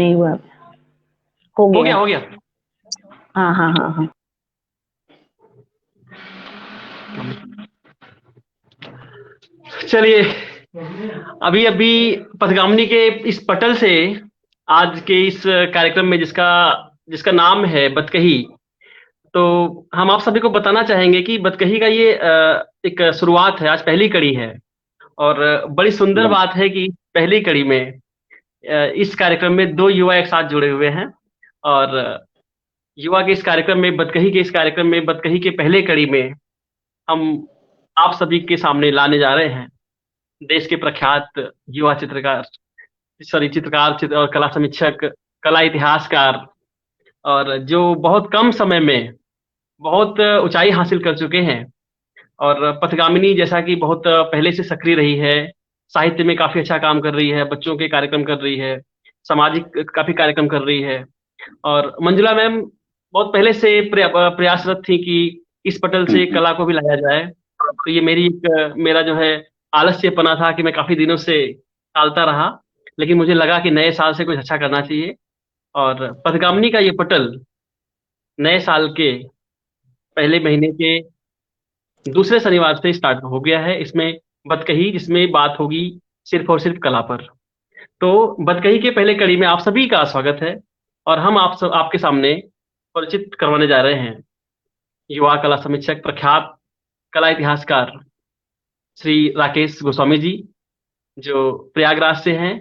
नहीं हुआ। हो हो गया। गया, हो गया। हाँ हाँ हाँ हाँ। चलिए, अभी अभी पथगामिनी के इस पटल से आज के इस कार्यक्रम में जिसका जिसका नाम है बतकही, तो हम आप सभी को बताना चाहेंगे कि बतकही का ये एक शुरुआत है, आज पहली कड़ी है। और बड़ी सुंदर बात है कि पहली कड़ी में इस कार्यक्रम में दो युवा एक साथ जुड़े हुए हैं। और युवा के इस कार्यक्रम में, बतकही के इस कार्यक्रम में, बतकही के पहले कड़ी में हम आप सभी के सामने लाने जा रहे हैं देश के प्रख्यात युवा चित्रकार, सॉरी चित्रकार, और कला समीक्षक, कला इतिहासकार, और जो बहुत कम समय में बहुत ऊंचाई हासिल कर चुके हैं। और पथगामिनी जैसा कि बहुत पहले से सक्रिय रही है, साहित्य में काफी अच्छा काम कर रही है, बच्चों के कार्यक्रम कर रही है, सामाजिक काफी कार्यक्रम कर रही है। और मंजुला मैम बहुत पहले से प्रयासरत थी कि इस पटल से हम्म, कला को भी लाया जाए। तो ये मेरा जो है आलस्यपना था कि मैं काफी दिनों से टालता रहा, लेकिन मुझे लगा कि नए साल से कुछ अच्छा करना चाहिए। और पथगामिनी का ये पटल नए साल के पहले महीने के दूसरे शनिवार से स्टार्ट हो गया है। इसमें बतकही, जिसमें बात होगी सिर्फ और सिर्फ कला पर। तो बतकही के पहले कड़ी में आप सभी का स्वागत है। और हम आपके सामने परिचित करवाने जा रहे हैं युवा कला समीक्षक, प्रख्यात कला इतिहासकार श्री राकेश गोस्वामी जी, जो प्रयागराज से हैं,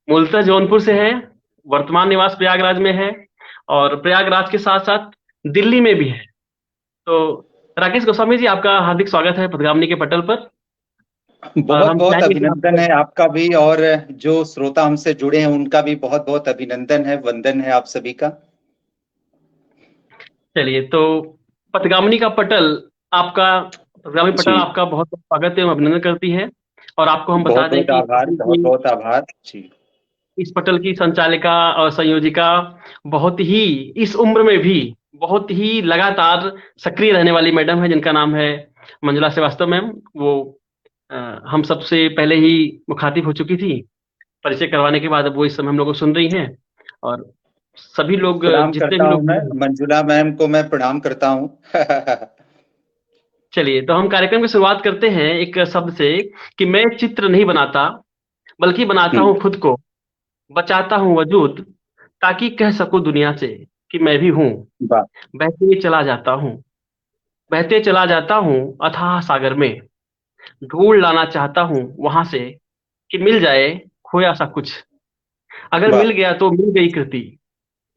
मूलतः जौनपुर से हैं, वर्तमान निवास प्रयागराज में है, और प्रयागराज के साथ साथ दिल्ली में भी है। तो राकेश गोस्वामी जी, आपका हार्दिक स्वागत है पथगामिनी के पटल पर। और बहुत हम बहुत चाहेंगे कि अभिनंदन आप, है आपका भी, और जो श्रोता हमसे जुड़े हैं उनका भी बहुत बहुत अभिनंदन है, वंदन है आप सभी का। चलिए तो पथगामिनी का पटल आपका पथगामिनी पटल जी, आपका बहुत बहुत स्वागत है, हम अभिनंदन करती है। और आपको हम बता बहुत दें बहुत कि आभार, बहुत बहुत आभार जी। इस पटल की संचालिका और संयोजिका बहुत ही, इस उम्र में भी बहुत ही लगातार सक्रिय रहने वाली मैडम है, जिनका नाम है मंजुला श्रीवास्तव मैम। वो अ, हम सबसे पहले ही मुखातिब हो चुकी थी, परिचय करवाने के बाद अब वो इस समय हम लोग को सुन रही हैं। और सभी लोग, प्रणाम जितने भी करता हूं, लोग मैं हैं। मंजुला मैम को मैं प्रणाम करता हूं। चलिए तो हम कार्यक्रम की शुरुआत करते हैं एक शब्द से, कि मैं चित्र नहीं बनाता, बल्कि बनाता हम्म, हूँ खुद को, बचाता हूँ वजूद, ताकि कह सकूं दुनिया से कि मैं भी हूँ। वाह, बहते चला जाता हूँ, बहते चला जाता हूँ अथाह सागर में, ढूंढ लाना चाहता हूँ वहां से, कि मिल जाए खोया सा कुछ। अगर मिल वाह, गया तो मिल गई कृति,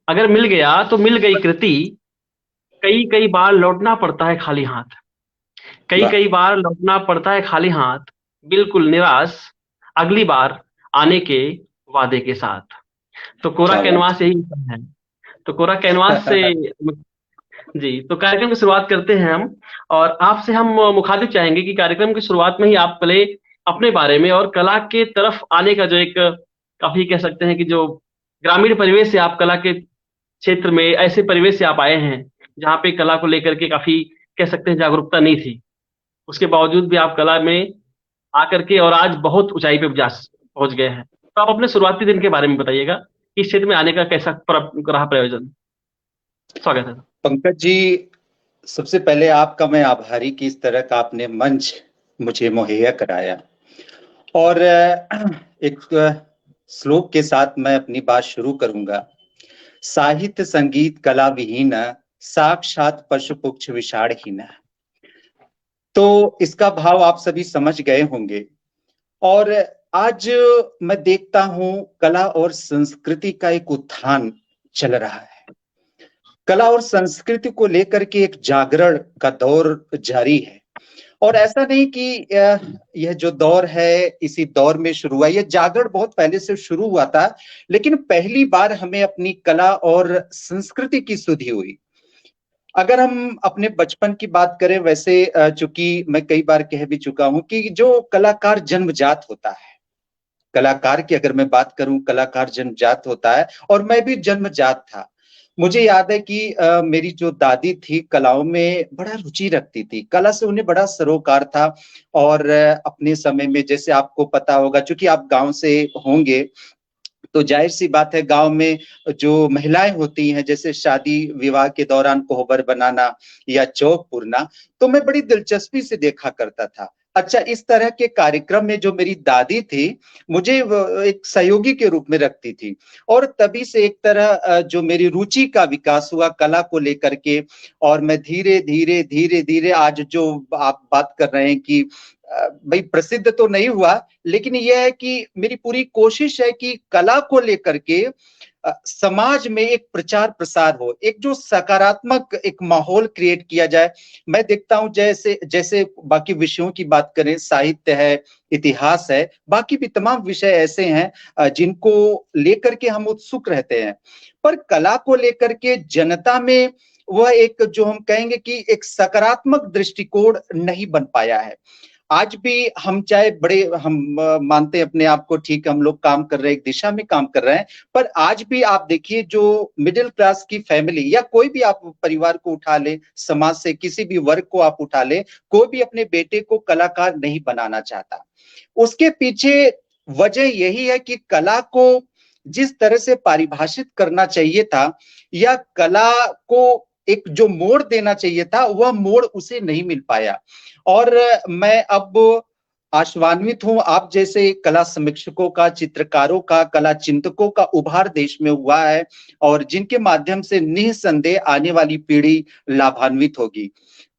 अगर मिल गया तो मिल गई कृति, कई कई बार लौटना पड़ता है खाली हाथ, कई वाह, कई बार लौटना पड़ता है खाली हाथ, बिल्कुल निराश, अगली बार आने के वादे के साथ। तो कोरा क्या बात कैनवास यही सब है। तो कोरा कैनवास से, है। जी, तो कार्यक्रम की शुरुआत करते हैं हम। और आपसे हम मुखातिब चाहेंगे कि कार्यक्रम की शुरुआत में ही आप पहले अपने बारे में और कला के तरफ आने का जो एक, काफी कह सकते हैं कि जो ग्रामीण परिवेश से आप कला के क्षेत्र में, ऐसे परिवेश से आप आए हैं जहाँ पे कला को लेकर के काफी कह सकते हैं जागरूकता नहीं थी, उसके बावजूद भी आप कला में आकर के और आज बहुत ऊंचाई पे जा पहुंच गए हैं। तो आप अपने शुरुआती दिन के बारे में बताइएगा कि इस क्षेत्र में आने का कैसा रहा प्रयोजन। स्वागत है। पंकज जी, सबसे पहले आपका मैं आभारी कि इस तरह का आपने मंच मुझे मुहैया कराया। और एक श्लोक के साथ मैं अपनी बात शुरू करूंगा। साहित्य संगीत कला विहीन, साक्षात पशु पुच्छ विषाणहीन। तो इसका भाव आप सभी समझ गए होंगे। और आज मैं देखता हूं कला और संस्कृति का एक उत्थान चल रहा है। कला और संस्कृति को लेकर के एक जागरण का दौर जारी है। और ऐसा नहीं कि यह जो दौर है इसी दौर में शुरू हुआ, यह जागरण बहुत पहले से शुरू हुआ था, लेकिन पहली बार हमें अपनी कला और संस्कृति की सुधि हुई। अगर हम अपने बचपन की बात करें, वैसे चूंकि मैं कई बार कह भी चुका हूं कि जो कलाकार जन्मजात होता है, कलाकार की अगर मैं बात करूं, कलाकार जन्मजात होता है, और मैं भी जन्मजात था। मुझे याद है कि मेरी जो दादी थी कलाओं में बड़ा रुचि रखती थी, कला से उन्हें बड़ा सरोकार था। और अपने समय में, जैसे आपको पता होगा, चूंकि आप गांव से होंगे, तो जाहिर सी बात है गांव में जो महिलाएं होती हैं, जैसे शादी विवाह के दौरान कोहबर बनाना या चौक पुरना, तो मैं बड़ी दिलचस्पी से देखा करता था। अच्छा, इस तरह के कार्यक्रम में जो मेरी दादी थी, मुझे एक सहयोगी के रूप में रखती थी, और तभी से एक तरह जो मेरी रुचि का विकास हुआ कला को लेकर के, और मैं धीरे धीरे धीरे धीरे आज जो आप बात कर रहे हैं कि भाई प्रसिद्ध तो नहीं हुआ, लेकिन यह है कि मेरी पूरी कोशिश है कि कला को लेकर के समाज में एक प्रचार प्रसार हो, एक जो सकारात्मक एक माहौल क्रिएट किया जाए। मैं देखता हूं जैसे जैसे बाकी विषयों की बात करें, साहित्य है, इतिहास है, बाकी भी तमाम विषय ऐसे हैं जिनको लेकर के हम उत्सुक रहते हैं, पर कला को लेकर के जनता में वह एक जो हम कहेंगे कि एक सकारात्मक दृष्टिकोण नहीं बन पाया है। आज भी हम चाहे बड़े हम मानते हैं अपने आप को, ठीक हम लोग काम कर रहे हैं, एक दिशा में काम कर रहे हैं, पर आज भी आप देखिए जो मिडिल क्लास की फैमिली या कोई भी आप परिवार को उठा ले, समाज से किसी भी वर्ग को आप उठा ले, कोई भी अपने बेटे को कलाकार नहीं बनाना चाहता। उसके पीछे वजह यही है कि कला को जिस तरह से परिभाषित करना चाहिए था या कला को एक जो मोड़ देना चाहिए था, वह मोड़ उसे नहीं मिल पाया। और मैं अब आश्वान्वित हूं, आप जैसे कला समीक्षकों का, चित्रकारों का, कला चिंतकों का उभार देश में हुआ है, और जिनके माध्यम से निस्संदेह आने वाली पीढ़ी लाभान्वित होगी।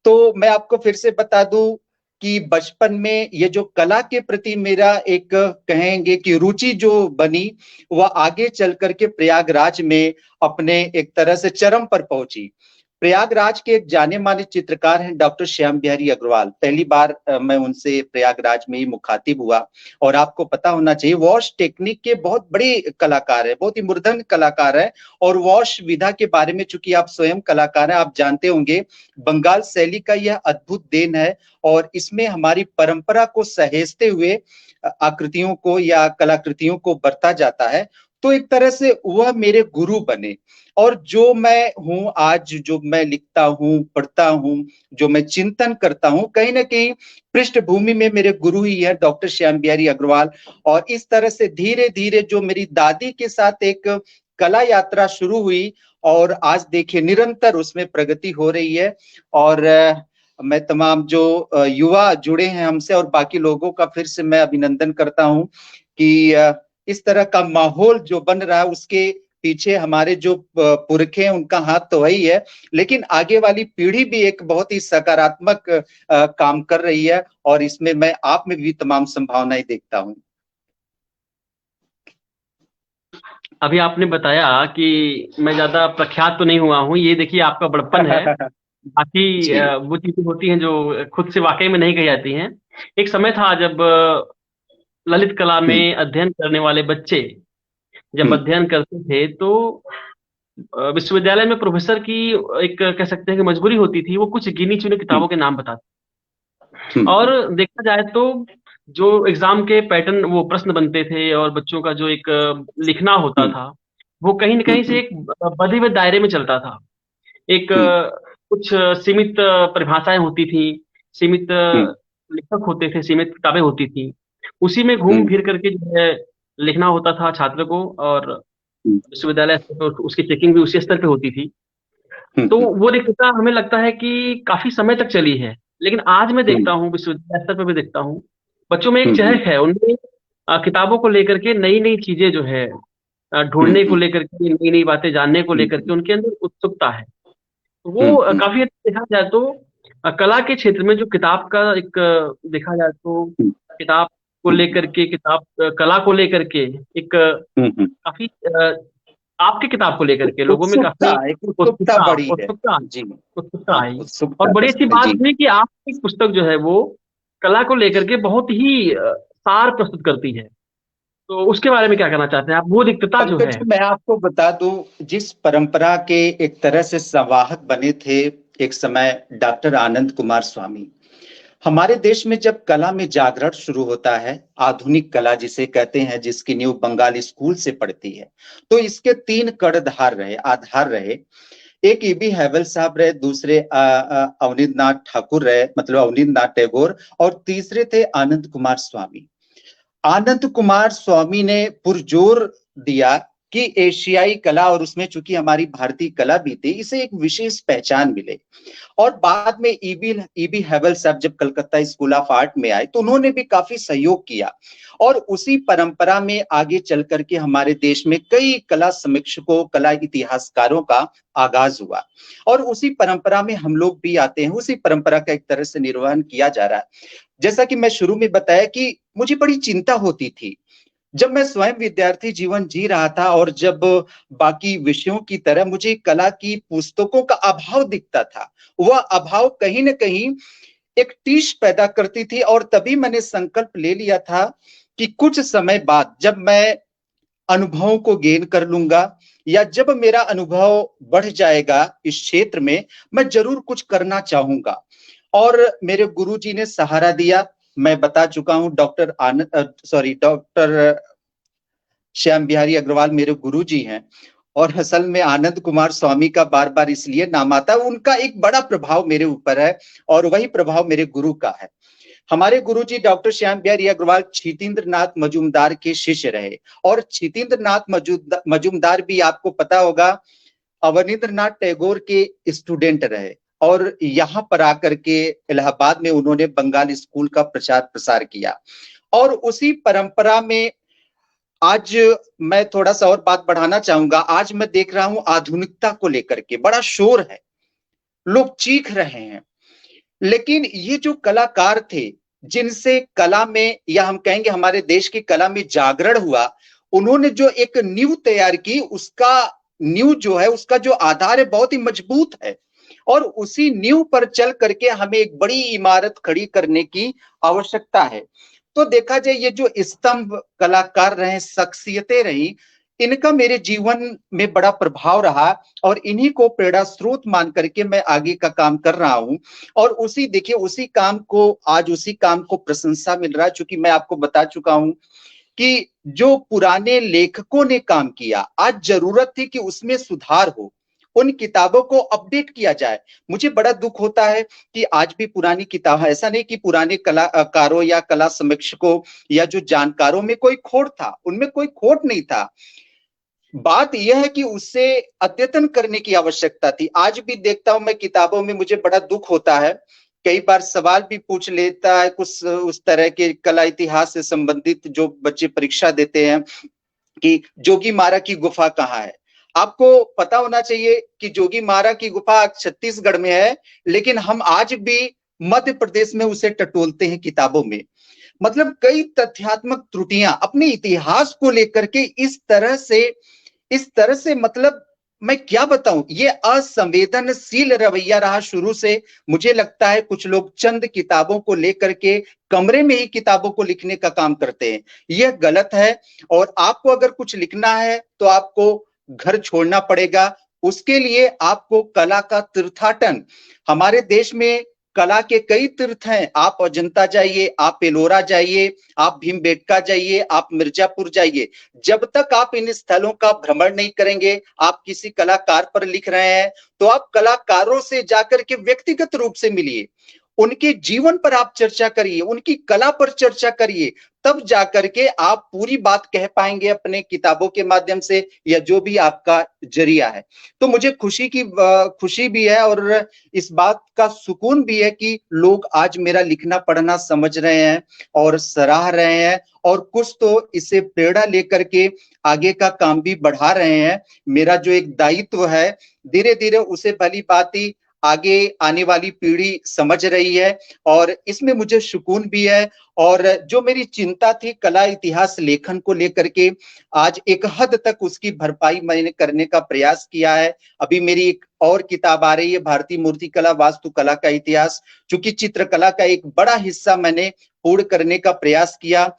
तो मैं आपको फिर से बता दूं कि बचपन में ये जो कला के प्रति मेरा एक कहेंगे कि रुचि जो बनी, वह आगे चल करके प्रयागराज में अपने एक तरह से चरम पर पहुंची। प्रयागराज के एक जाने माने चित्रकार हैं डॉक्टर श्याम बिहारी अग्रवाल। पहली बार मैं उनसे प्रयागराज में ही मुखातिब हुआ, और आपको पता होना चाहिए वॉश टेक्निक के बहुत बड़े कलाकार है, बहुत ही मूर्धन्य कलाकार है, और वॉश विधा के बारे में चूंकि आप स्वयं कलाकार हैं, आप जानते होंगे बंगाल शैली का यह अद्भुत देन है, और इसमें हमारी परंपरा को सहेजते हुए आकृतियों को या कलाकृतियों को बरता जाता है। तो एक तरह से वह मेरे गुरु बने, और जो मैं हूं आज, जो मैं लिखता हूं, पढ़ता हूं, जो मैं चिंतन करता हूं, कहीं ना कहीं पृष्ठभूमि में मेरे गुरु ही है डॉक्टर श्याम बिहारी अग्रवाल। और इस तरह से धीरे धीरे जो मेरी दादी के साथ एक कला यात्रा शुरू हुई, और आज देखिए निरंतर उसमें प्रगति हो रही है। और मैं तमाम जो युवा जुड़े हैं हमसे और बाकी लोगों का फिर से मैं अभिनंदन करता हूं कि इस तरह का माहौल जो बन रहा है, उसके पीछे हमारे जो पुरखे हैं उनका हाथ तो वही है, लेकिन आगे वाली पीढ़ी भी एक बहुत ही सकारात्मक काम कर रही है, और इसमें मैं आप में भी तमाम संभावनाएं देखता हूं। अभी आपने बताया कि मैं ज्यादा प्रख्यात तो नहीं हुआ हूँ, ये देखिए आपका बड़प्पन है। बाकी वो चीजें होती हैं जो खुद से वाकई में नहीं कही जाती हैं। एक समय था जब ललित कला में अध्ययन करने वाले बच्चे जब अध्ययन करते थे, तो विश्वविद्यालय में प्रोफेसर की एक कह सकते हैं कि मजबूरी होती थी, वो कुछ गिनी चुनी किताबों के नाम बताते। और देखा जाए तो जो एग्जाम के पैटर्न, वो प्रश्न बनते थे और बच्चों का जो एक लिखना होता था, वो कहीं न कहीं से एक बंधे हुए दायरे में चलता था। एक कुछ सीमित परिभाषाएं होती थी, सीमित लेखक होते थे, सीमित किताबें होती थी, उसी में घूम फिर करके जो है लिखना होता था छात्र को, और विश्वविद्यालय तो उसकी चेकिंग भी उसी स्तर पे होती थी। तो वो रिक्तता हमें लगता है कि काफी समय तक चली है, लेकिन आज मैं देखता हूँ, विश्वविद्यालय स्तर पर भी देखता हूँ, बच्चों में एक चहक है, उनमें किताबों को लेकर के नई नई चीजें जो है ढूंढने को लेकर के, नई नई बातें जानने को लेकर के उनके अंदर उत्सुकता है। वो काफी हद तक देखा जाए तो कला के क्षेत्र में जो किताब का एक देखा जाए तो किताब को लेकर के, किताब कला को लेकर के एक काफी आपकी किताब को लेकर के लोगों में काफी उत्सुकता आई। और बड़ी अच्छी बात हुई कि आपकी पुस्तक जो है वो कला को लेकर के बहुत ही सार प्रस्तुत करती है। तो उसके बारे में क्या कहना चाहते हैं आप? वो रिक्तता जो है, मैं आपको बता दूं, जिस परंपरा के एक तरह से संवाहक बने थे एक समय डॉक्टर आनंद कुमार स्वामी, हमारे देश में जब कला में जागरण शुरू होता है, आधुनिक कला जिसे कहते हैं, जिसकी नींव बंगाली स्कूल से पड़ती है, तो इसके 3 कर्णधार रहे, आधार रहे। एक ईबी हैवल साहब रहे, दूसरे अवनींद्रनाथ ठाकुर रहे, मतलब अवनींद्रनाथ टैगोर, और तीसरे थे आनंद कुमार स्वामी। आनंद कुमार स्वामी ने पुरजोर दिया कि एशियाई कला और उसमें चूंकि हमारी भारतीय कला भी थी, इसे एक विशेष पहचान मिले। और बाद में ईबी हेवल साहब जब कलकत्ता स्कूल ऑफ आर्ट में आए तो उन्होंने भी काफी सहयोग किया और उसी परंपरा में आगे चल करके हमारे देश में कई कला समीक्षकों, कला इतिहासकारों का आगाज हुआ और उसी परंपरा में हम लोग भी आते हैं, उसी परंपरा का एक तरह से निर्वहन किया जा रहा है। जैसा कि मैं शुरू में बताया कि मुझे बड़ी चिंता होती थी जब मैं स्वयं विद्यार्थी जीवन जी रहा था और जब बाकी विषयों की तरह मुझे कला की पुस्तकों का अभाव दिखता था। वह अभाव कहीं न कहीं एक टीस पैदा करती थी और तभी मैंने संकल्प ले लिया था कि कुछ समय बाद जब मैं अनुभवों को गेन कर लूंगा या जब मेरा अनुभव बढ़ जाएगा इस क्षेत्र में, मैं जरूर कुछ करना चाहूंगा। और मेरे गुरुजी ने सहारा दिया। मैं बता चुका हूं डॉक्टर श्याम बिहारी अग्रवाल मेरे गुरुजी हैं और असल में आनंद कुमार स्वामी का बार बार इसलिए नाम आता है, उनका एक बड़ा प्रभाव मेरे ऊपर है और वही प्रभाव मेरे गुरु का है। हमारे गुरुजी डॉक्टर श्याम बिहारी अग्रवाल क्षितेंद्र नाथ मजूमदार के शिष्य रहे और क्षितेंद्र नाथ मजूमदार भी आपको पता होगा अवनींद्रनाथ टैगोर के स्टूडेंट रहे और यहाँ पर आकर के इलाहाबाद में उन्होंने बंगाल स्कूल का प्रचार प्रसार किया और उसी परंपरा में आज मैं थोड़ा सा और बात बढ़ाना चाहूंगा। आज मैं देख रहा हूं आधुनिकता को लेकर के बड़ा शोर है, लोग चीख रहे हैं, लेकिन ये जो कलाकार थे जिनसे कला में या हम कहेंगे हमारे देश की कला में जागरण हुआ, उन्होंने जो एक नींव तैयार की, उसका नींव जो है, उसका जो आधार है बहुत ही मजबूत है और उसी नींव पर चल करके हमें एक बड़ी इमारत खड़ी करने की आवश्यकता है। तो देखा जाए ये जो स्तंभ कलाकार रहे, शख्सियतें रही, इनका मेरे जीवन में बड़ा प्रभाव रहा और इन्हीं को प्रेरणा स्रोत मान करके मैं आगे का काम कर रहा हूं और उसी काम को प्रशंसा मिल रहा है। चूंकि मैं आपको बता चुका हूं कि जो पुराने लेखकों ने काम किया, आज जरूरत थी कि उसमें सुधार हो, उन किताबों को अपडेट किया जाए। मुझे बड़ा दुख होता है कि आज भी पुरानी किताब, ऐसा नहीं कि पुराने कलाकारों या कला समीक्षकों या जो जानकारों में कोई खोट था, उनमें कोई खोट नहीं था। बात यह है कि उससे अद्यतन करने की आवश्यकता थी। आज भी देखता हूं मैं किताबों में, मुझे बड़ा दुख होता है, कई बार सवाल भी पूछ लेता है कुछ उस तरह के कला इतिहास से संबंधित जो बच्चे परीक्षा देते हैं कि जोगी मारा की गुफा कहाँ है। आपको पता होना चाहिए कि जोगी मारा की गुफा छत्तीसगढ़ में है, लेकिन हम आज भी मध्य प्रदेश में उसे टटोलते हैं किताबों में। मतलब कई तथ्यात्मक त्रुटियां अपने इतिहास को लेकर के इस तरह से मतलब मैं क्या बताऊं, ये असंवेदनशील रवैया रहा शुरू से। मुझे लगता है कुछ लोग चंद किताबों को लेकर के कमरे में ही किताबों को लिखने का काम करते हैं, यह गलत है। और आपको अगर कुछ लिखना है तो आपको घर छोड़ना पड़ेगा, उसके लिए आपको कला का तीर्थाटन, हमारे देश में कला के कई तीर्थ हैं। आप अजंता जाइए, आप एलोरा जाइए, आप भीमबेटका जाइए, आप मिर्जापुर जाइए। जब तक आप इन स्थलों का भ्रमण नहीं करेंगे, आप किसी कलाकार पर लिख रहे हैं तो आप कलाकारों से जाकर के व्यक्तिगत रूप से मिलिए, उनके जीवन पर आप चर्चा करिए, उनकी कला पर चर्चा करिए, तब जाकर के आप पूरी बात कह पाएंगे अपने किताबों के माध्यम से या जो भी आपका जरिया है। तो मुझे खुशी भी है और इस बात का सुकून भी है कि लोग आज मेरा लिखना पढ़ना समझ रहे हैं और सराह रहे हैं और कुछ तो इससे प्रेरणा लेकर के आगे का काम भी बढ़ा रहे हैं। मेरा जो एक दायित्व है, धीरे धीरे उसे भली भांति आगे आने वाली पीढ़ी समझ रही है और इसमें मुझे सुकून भी है। और जो मेरी चिंता थी कला इतिहास लेखन को लेकर के, आज एक हद तक उसकी भरपाई मैंने करने का प्रयास किया है। अभी मेरी एक और किताब आ रही है, भारतीय मूर्तिकला वास्तुकला का इतिहास। चूंकि चित्रकला का एक बड़ा हिस्सा मैंने पूर्ण करने का प्रयास किया,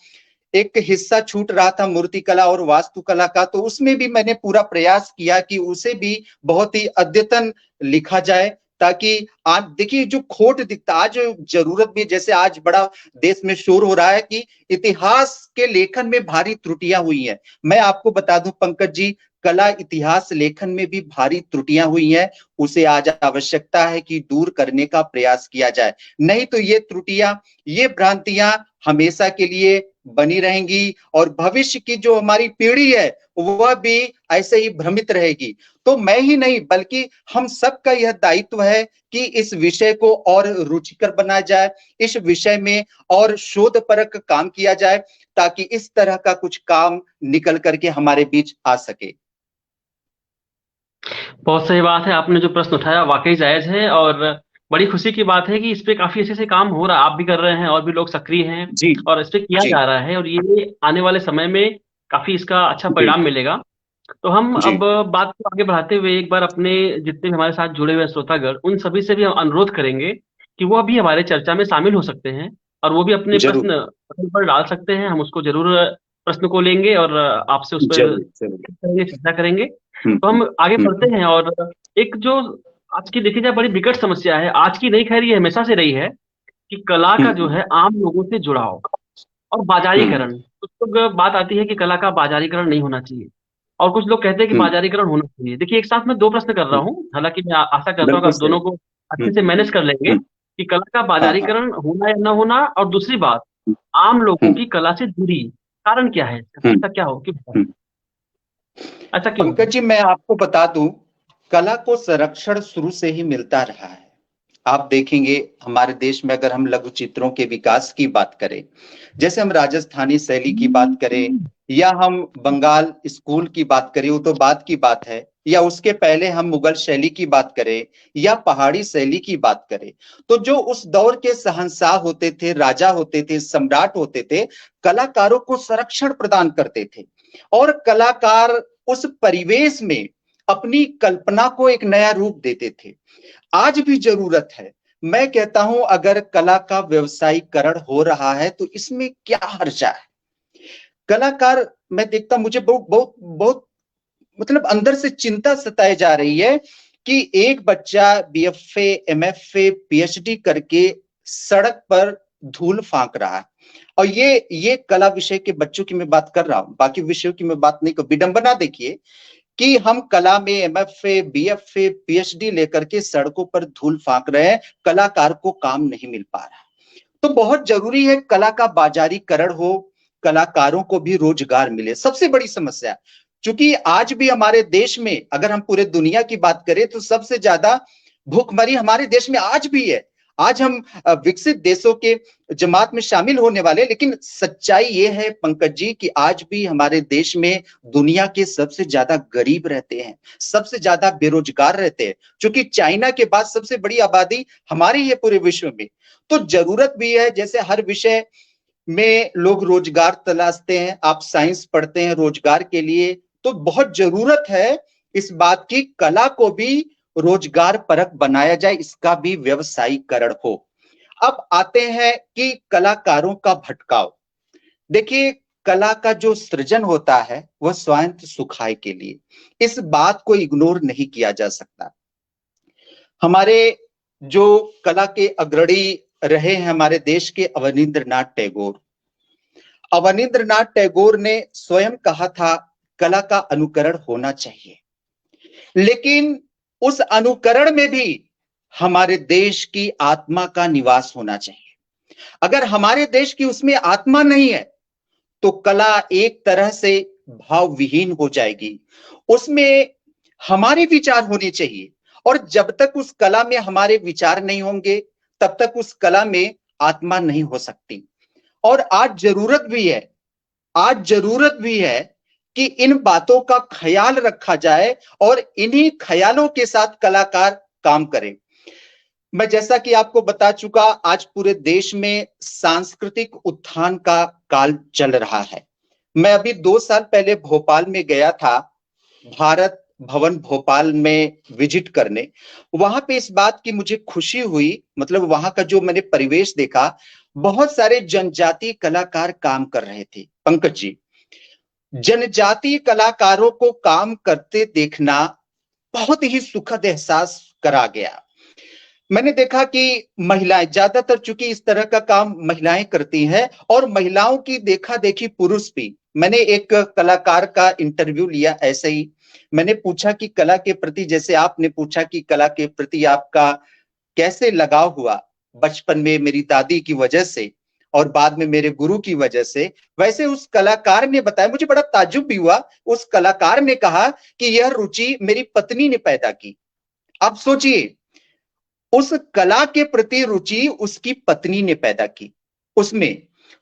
एक हिस्सा छूट रहा था मूर्तिकला और वास्तुकला का, तो उसमें भी मैंने पूरा प्रयास किया कि उसे भी बहुत ही अद्यतन लिखा जाए, ताकि आज देखिए जो खोट दिखता, आज जरूरत भी, जैसे आज बड़ा देश में शोर हो रहा है कि इतिहास के लेखन में भारी त्रुटियां हुई हैं। मैं आपको बता दूं पंकज जी, कला इतिहास लेखन में भी भारी त्रुटियां हुई हैं, उसे आज आवश्यकता है कि दूर करने का प्रयास किया जाए। नहीं तो ये त्रुटियां, ये भ्रांतियां हमेशा के लिए बनी रहेंगी और भविष्य की जो हमारी पीढ़ी है वह भी ऐसे ही भ्रमित रहेगी। तो मैं ही नहीं बल्कि हम सबका यह दायित्व है कि इस विषय को और रुचिकर बनाया जाए, इस विषय में और शोधपरक काम किया जाए ताकि इस तरह का कुछ काम निकल करके हमारे बीच आ सके। बहुत सही बात है, आपने जो प्रश्न उठाया वाकई जायज है और बड़ी खुशी की बात है कि इस पे काफी अच्छे से काम हो रहा है, आप भी कर रहे हैं और भी लोग सक्रिय हैं जी और इस पे किया जी जा रहा है और ये आने वाले समय में काफी इसका अच्छा जी परिणाम मिलेगा। तो हम जी अब बात को आगे बढ़ाते हुए एक बार अपने जितने भी हमारे साथ जुड़े हुए हैं श्रोतागण, उन सभी से भी हम अनुरोध करेंगे कि वो भी हमारे चर्चा में शामिल हो सकते हैं और वो भी अपने जरूर प्रश्न प्रश्न पर डाल सकते हैं। हम उसको जरूर प्रश्न को लेंगे और आपसे उस पर जरूर जरूर। चर्चा करेंगे। हम्म तो हम आगे हम्म बढ़ते हैं और एक जो आज की देखी जाए बड़ी विकट समस्या है, आज की नहीं खैर ये हमेशा से रही है कि कला का जो हम्म है आम लोगों से जुड़ाव और हम्म बाजारीकरण। कुछ लोग बात आती है कि कला का बाजारीकरण नहीं होना चाहिए और कुछ लोग कहते हैं कि हम्म बाजारीकरण होना चाहिए। देखिए एक साथ मैं दो प्रश्न कर रहा हम्म, हूँ, हालांकि मैं आशा करता हूँ कि बिल्कुल आप सही। दोनों को अच्छे हम्म से मैनेज कर लेंगे हम्म कि कला का हाँ हाँ बाजारीकरण होना या न होना, और दूसरी बात आम लोगों हम्म की कला से जुड़ी कारण क्या है, हम्म ऐसा क्या हो क्यों, हम्म। ऐसा क्यों। पंकज जी, मैं आपको बता दूं, कला को संरक्षण शुरू से ही मिलता रहा है। आप देखेंगे हमारे देश में अगर हम लघु चित्रों के विकास की बात करें, जैसे हम राजस्थानी शैली की बात करें या हम बंगाल स्कूल की बात करें, वो तो बात की बात है, या उसके पहले हम मुगल शैली की बात करें या पहाड़ी शैली की बात करें, तो जो उस दौर के शहंशाह होते थे, राजा होते थे, सम्राट होते थे, कलाकारों को संरक्षण प्रदान करते थे और कलाकार उस परिवेश में अपनी कल्पना को एक नया रूप देते थे। आज भी जरूरत है। मैं कहता हूं अगर कला का व्यवसायीकरण हो रहा है तो इसमें क्या हर्जा है। कलाकार, मैं देखता, मुझे बहुत बहुत बहुत मतलब अंदर से चिंता सताई जा रही है कि एक बच्चा बीएफए, एमएफए, पीएचडी करके सड़क पर धूल फांक रहा है। और ये कला विषय के बच्चों की मैं बात कर रहा हूं, बाकी विषयों की मैं बात नहीं कर। विडंबना देखिए कि हम कला में एमएफए, बीएफए, पीएचडी लेकर के सड़कों पर धूल फांक रहे हैं, कलाकार को काम नहीं मिल पा रहा। तो बहुत जरूरी है कला का बाजारीकरण हो, कलाकारों को भी रोजगार मिले। सबसे बड़ी समस्या, क्योंकि आज भी हमारे देश में, अगर हम पूरे दुनिया की बात करें तो सबसे ज्यादा भूखमरी हमारे देश में आज भी है। आज हम विकसित देशों के जमात में शामिल होने वाले, लेकिन सच्चाई ये है पंकज जी कि आज भी हमारे देश में दुनिया के सबसे ज्यादा गरीब रहते हैं, सबसे ज्यादा बेरोजगार रहते हैं, क्योंकि चाइना के बाद सबसे बड़ी आबादी हमारी है पूरे विश्व में। तो जरूरत भी है, जैसे हर विषय में लोग रोजगार तलाशते हैं, आप साइंस पढ़ते हैं रोजगार के लिए, तो बहुत जरूरत है इस बात की कला को भी रोजगार परक बनाया जाए, इसका भी व्यवसायीकरण हो। अब आते हैं कि कलाकारों का भटकाव। देखिए, कला का जो सृजन होता है वह स्वायत्त सुखाय के लिए, इस बात को इग्नोर नहीं किया जा सकता। हमारे जो कला के अग्रणी रहे हैं हमारे देश के अवनींद्रनाथ टैगोर, अवनींद्रनाथ टैगोर ने स्वयं कहा था कला का अनुकरण होना चाहिए, लेकिन उस अनुकरण में भी हमारे देश की आत्मा का निवास होना चाहिए। अगर हमारे देश की उसमें आत्मा नहीं है तो कला एक तरह से भाव विहीन हो जाएगी। उसमें हमारे विचार होने चाहिए, और जब तक उस कला में हमारे विचार नहीं होंगे तब तक उस कला में आत्मा नहीं हो सकती। और आज जरूरत भी है, आज जरूरत भी है कि इन बातों का ख्याल रखा जाए और इन्हीं ख्यालों के साथ कलाकार काम करें। मैं जैसा कि आपको बता चुका, आज पूरे देश में सांस्कृतिक उत्थान का काल चल रहा है। मैं अभी 2 साल पहले भोपाल में गया था, भारत भवन भोपाल में विजिट करने। वहां पे इस बात की मुझे खुशी हुई, मतलब वहां का जो मैंने परिवेश देखा, बहुत सारे जनजातीय कलाकार काम कर रहे थे। पंकज जी, जनजातीय कलाकारों को काम करते देखना बहुत ही सुखद एहसास करा गया। मैंने देखा कि महिलाएं ज्यादातर, चूंकि इस तरह का काम महिलाएं करती हैं, और महिलाओं की देखा देखी पुरुष भी। मैंने एक कलाकार का इंटरव्यू लिया ऐसे ही, मैंने पूछा कि कला के प्रति, जैसे आपने पूछा कि कला के प्रति आपका कैसे लगाव हुआ, बचपन में मेरी दादी की वजह से, और बाद में मेरे गुरु की वजह से। वैसे उस कलाकार ने बताया, मुझे बड़ा ताज्जुब भी हुआ, उस कलाकार ने कहा कि यह रुचि मेरी पत्नी ने पैदा की। अब सोचिए, उस कला के प्रति रुचि उसकी पत्नी ने पैदा की उसमें,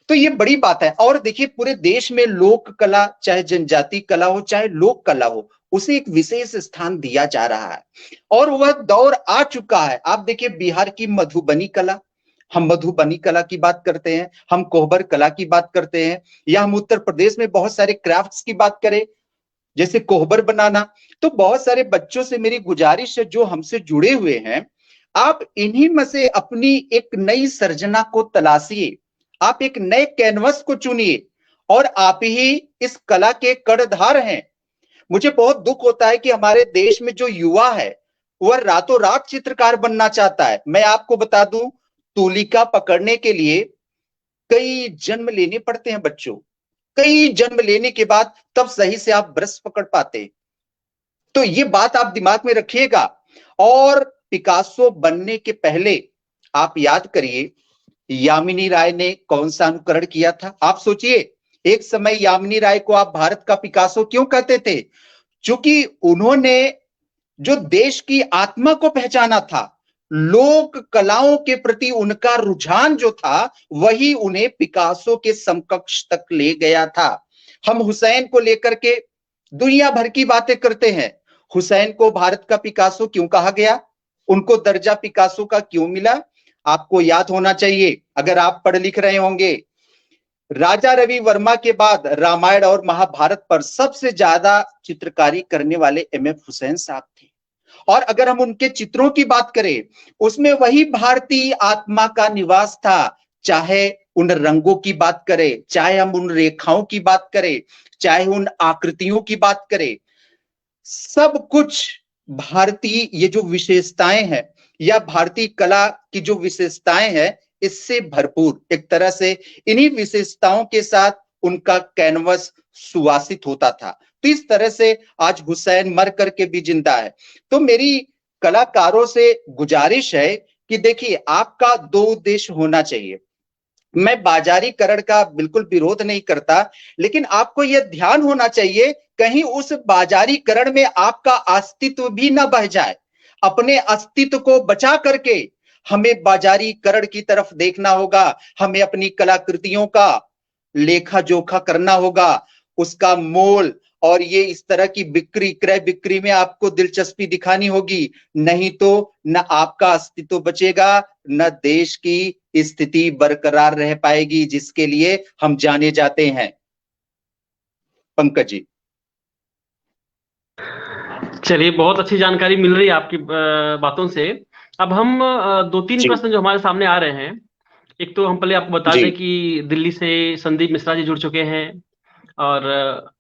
तो ये बड़ी बात है। और देखिए, पूरे देश में लोक कला, चाहे जनजाति कला हो चाहे लोक कला हो, उसे एक विशेष स्थान दिया जा रहा है और वह दौर आ चुका है। आप देखिए, बिहार की मधुबनी कला, हम मधुबनी कला की बात करते हैं, हम कोहबर कला की बात करते हैं, या हम उत्तर प्रदेश में बहुत सारे क्राफ्ट्स की बात करें, जैसे कोहबर बनाना। तो बहुत सारे बच्चों से मेरी गुजारिश है जो हमसे जुड़े हुए हैं, आप इन्हीं में से अपनी एक नई सर्जना को तलाशिए, आप एक नए कैनवस को चुनिए और आप ही इस कला के कर्णधार हैं। मुझे बहुत दुख होता है कि हमारे देश में जो युवा है वह रातों रात चित्रकार बनना चाहता है। मैं आपको बता दूं, तूलिका पकड़ने के लिए कई जन्म लेने पड़ते हैं बच्चों, कई जन्म लेने के बाद तब सही से आप ब्रश पकड़ पाते। तो ये बात आप दिमाग में रखिएगा। और पिकासो बनने के पहले आप याद करिए, यामिनी राय ने कौन सा अनुकरण किया था। आप सोचिए, एक समय यामिनी राय को आप भारत का पिकासो क्यों कहते थे? क्योंकि उन्होंने जो देश की आत्मा को पहचाना था, लोक कलाओं के प्रति उनका रुझान जो था, वही उन्हें पिकासो के समकक्ष तक ले गया था। हम हुसैन को लेकर के दुनिया भर की बातें करते हैं, हुसैन को भारत का पिकासो क्यों कहा गया, उनको दर्जा पिकासो का क्यों मिला? आपको याद होना चाहिए, अगर आप पढ़ लिख रहे होंगे, राजा रवि वर्मा के बाद रामायण और महाभारत पर सबसे ज्यादा चित्रकारी करने वाले एमएफ हुसैन साहब थे। और अगर हम उनके चित्रों की बात करें, उसमें वही भारतीय आत्मा का निवास था। चाहे उन रंगों की बात करें, चाहे हम उन रेखाओं की बात करें, चाहे उन आकृतियों की बात करें, सब कुछ भारतीय ये जो विशेषताएं हैं या भारतीय कला की जो विशेषताएं हैं, इससे भरपूर, एक तरह से इन्हीं विशेषताओं के साथ उनका कैनवस सुवासित होता था। तो इस तरह से आज हुसैन मर करके भी जिंदा है। तो मेरी कलाकारों से गुजारिश है कि देखिए, आपका दो उद्देश्य होना चाहिए। मैं बाजारीकरण का बिल्कुल विरोध नहीं करता, लेकिन आपको यह ध्यान होना चाहिए कहीं उस बाजारीकरण में आपका अस्तित्व भी ना बह जाए। अपने अस्तित्व को बचा करके हमें बाजारीकरण की तरफ देखना होगा। हमें अपनी कलाकृतियों का लेखा जोखा करना होगा, उसका मोल, और ये इस तरह की बिक्री क्रय बिक्री में आपको दिलचस्पी दिखानी होगी। नहीं तो न आपका अस्तित्व बचेगा, न देश की स्थिति बरकरार रह पाएगी, जिसके लिए हम जाने जाते हैं। पंकज जी, चलिए, बहुत अच्छी जानकारी मिल रही है आपकी बातों से। अब हम दो तीन प्रश्न जो हमारे सामने आ रहे हैं, एक तो हम पहले आपको बता दें कि दिल्ली से संदीप मिश्रा जी जुड़ चुके हैं और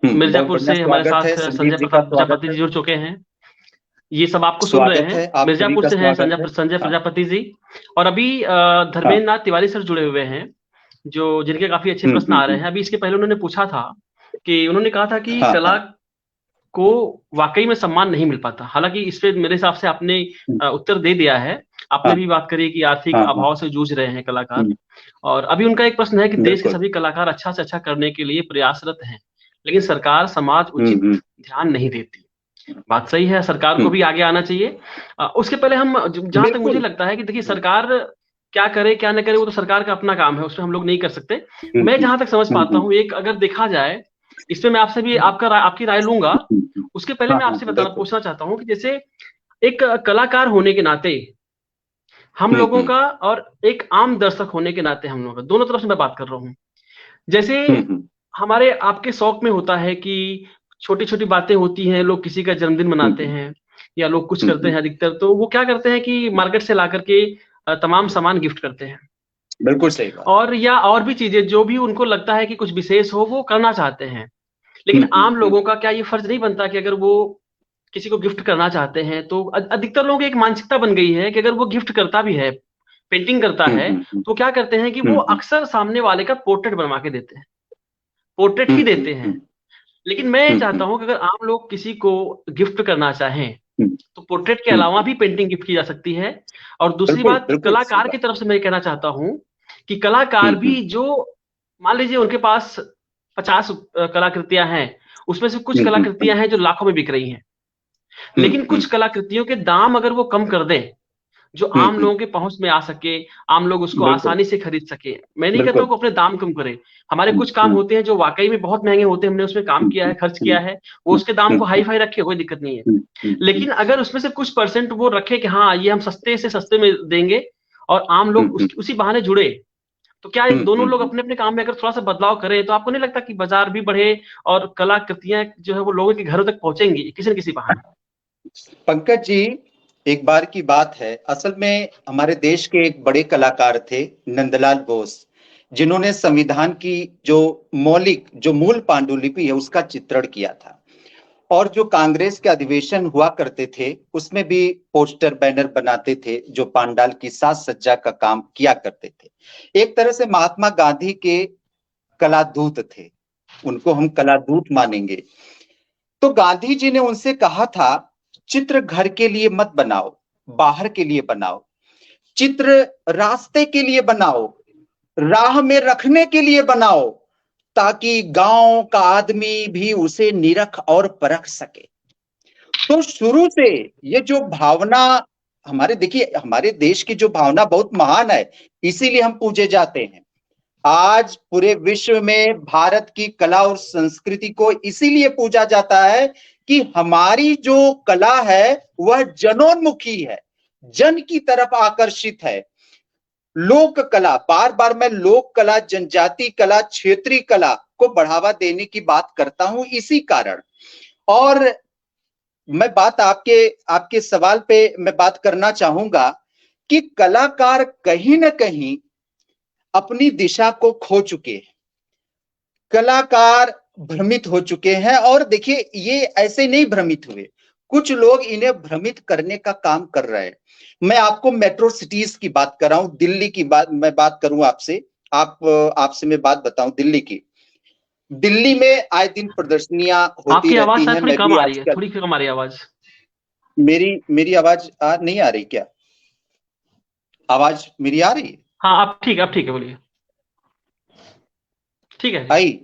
मिर्जापुर से हमारे साथ संजय प्रजापति जी जुड़ चुके हैं। ये सब आपको सुन रहे हैं। मिर्जापुर से हैं संजय प्रजापति जी, और अभी धर्मेंद्र नाथ तिवारी सर जुड़े हुए हैं, जो जिनके काफी अच्छे प्रश्न आ रहे हैं। अभी इसके पहले उन्होंने पूछा था कि उन्होंने कहा था कि कला को वाकई में सम्मान नहीं मिल पाता। हालांकि इस पे मेरे हिसाब से आपने उत्तर दे दिया है। आपने भी बात करी कि आर्थिक अभाव से जूझ रहे हैं कलाकार, और अभी उनका एक प्रश्न है कि देश के सभी कलाकार अच्छा से अच्छा करने के लिए प्रयासरत हैं, लेकिन सरकार समाज उचित ध्यान नहीं देती। बात सही है, सरकार को भी आगे आना चाहिए। उसके पहले हम, जहां तक मुझे लगता है कि देखिए, सरकार क्या करे क्या न करे वो तो सरकार का अपना काम है, उसमें हम लोग नहीं कर सकते। मैं जहां तक समझ पाता हूँ, एक अगर देखा जाए, इसमें मैं आपसे भी आपकी राय लूंगा। उसके पहले मैं आपसे पूछना चाहता हूँ कि जैसे एक कलाकार होने के नाते हम लोगों का और एक आम दर्शक होने के नाते हम लोगों का, दोनों तरफ से मैं बात कर रहा हूँ। जैसे हमारे आपके शौक में होता है कि छोटी छोटी बातें होती हैं, लोग किसी का जन्मदिन मनाते हैं या लोग कुछ करते हैं, अधिकतर तो वो क्या करते हैं कि मार्केट से ला करके तमाम सामान गिफ्ट करते हैं। बिल्कुल सही बात। और भी चीजें जो भी उनको लगता है कि कुछ विशेष हो, वो करना चाहते हैं। लेकिन आम लोगों का क्या ये फर्ज नहीं बनता कि अगर वो किसी को गिफ्ट करना चाहते हैं, तो अधिकतर लोगों की एक मानसिकता बन गई है कि अगर वो गिफ्ट करता भी है, पेंटिंग करता है, तो क्या करते हैं कि वो अक्सर सामने वाले का पोर्ट्रेट बनवा के देते हैं, पोर्ट्रेट ही देते हैं। लेकिन मैं चाहता हूं कि अगर आम लोग किसी को गिफ्ट करना चाहें तो पोर्ट्रेट के अलावा भी पेंटिंग गिफ्ट की जा सकती है। और दूसरी बात, कलाकार की तरफ से मैं कहना चाहता हूं कि कलाकार भी हम्म, जो मान लीजिए उनके पास 50 कलाकृतियां हैं, उसमें से कुछ हम्म, कलाकृतियां हैं जो लाखों में बिक रही हैं, हम्म, लेकिन कुछ कलाकृतियों के दाम अगर वो कम कर दें, जो आम हम्म, लोगों के पहुंच में आ सके, आम लोग उसको बिल्कुल, आसानी से खरीद सके। मैं नहीं कहता बिल्कुल, हूं कि अपने दाम कम करें, हमारे हम्म, कुछ काम होते हैं जो वाकई में बहुत महंगे होते हैं, हमने उसमें काम किया है, खर्च हम्म, किया है, वो उसके दाम को हम्म, हाई फाई रखे, कोई दिक्कत नहीं है। हम्म, हम्म, लेकिन अगर उसमें से कुछ परसेंट वो रखे कि हाँ ये हम सस्ते से सस्ते में देंगे, और आम लोग हम्म, उसी बहाने जुड़े, तो क्या हम्म, दोनों लोग अपने अपने काम में अगर थोड़ा सा बदलाव करें, तो आपको नहीं लगता कि बाजार भी बढ़े और कलाकृतियां जो है वो लोगों के घरों तक पहुंचेंगी किसी न किसी बहाने? पंकज जी, एक बार की बात है, असल में हमारे देश के एक बड़े कलाकार थे नंदलाल बोस, जिन्होंने संविधान की जो जो मूल पांडुलिपि है उसका चित्रण किया था। और जो कांग्रेस के अधिवेशन हुआ करते थे उसमें भी पोस्टर बैनर बनाते थे जो पांडाल की साज सज्जा का काम किया करते थे। एक तरह से महात्मा गांधी के कलादूत थे, उनको हम कलादूत मानेंगे। तो गांधी जी ने उनसे कहा था, चित्र घर के लिए मत बनाओ, बाहर के लिए बनाओ। चित्र रास्ते के लिए बनाओ, राह में रखने के लिए बनाओ, ताकि गांव का आदमी भी उसे निरख और परख सके। तो शुरू से ये जो भावना हमारे, देखिए हमारे देश की जो भावना बहुत महान है, इसीलिए हम पूजे जाते हैं। आज पूरे विश्व में भारत की कला और संस्कृति को इसीलिए पूजा जाता है कि हमारी जो कला है वह जनोन्मुखी है, जन की तरफ आकर्षित है। लोक कला, बार बार मैं लोक कला, जनजाति कला, क्षेत्रीय कला को बढ़ावा देने की बात करता हूं इसी कारण। और मैं बात आपके आपके सवाल पे मैं बात करना चाहूंगा कि कलाकार कहीं ना कहीं अपनी दिशा को खो चुके हैं, कलाकार भ्रमित हो चुके हैं। और देखिए ये ऐसे नहीं भ्रमित हुए, कुछ लोग इन्हें भ्रमित करने का काम कर रहे हैं। मैं आपको मेट्रो सिटीज की बात कर रहा हूं, दिल्ली की बात मैं बात करूं आपसे, आपसे मैं बात बताऊं दिल्ली की। दिल्ली में आए दिन प्रदर्शनियां होती आपकी आवाज रहती शायद हैं, थोड़ी मैं कम भी आ रही है, आजकल। थोड़ी कम आ रही है आवाज। मेरी आवाज नहीं आ रही क्या? आवाज मेरी आ रही है? हाँ अब ठीक है, बोलिए। ठीक है जी। आई।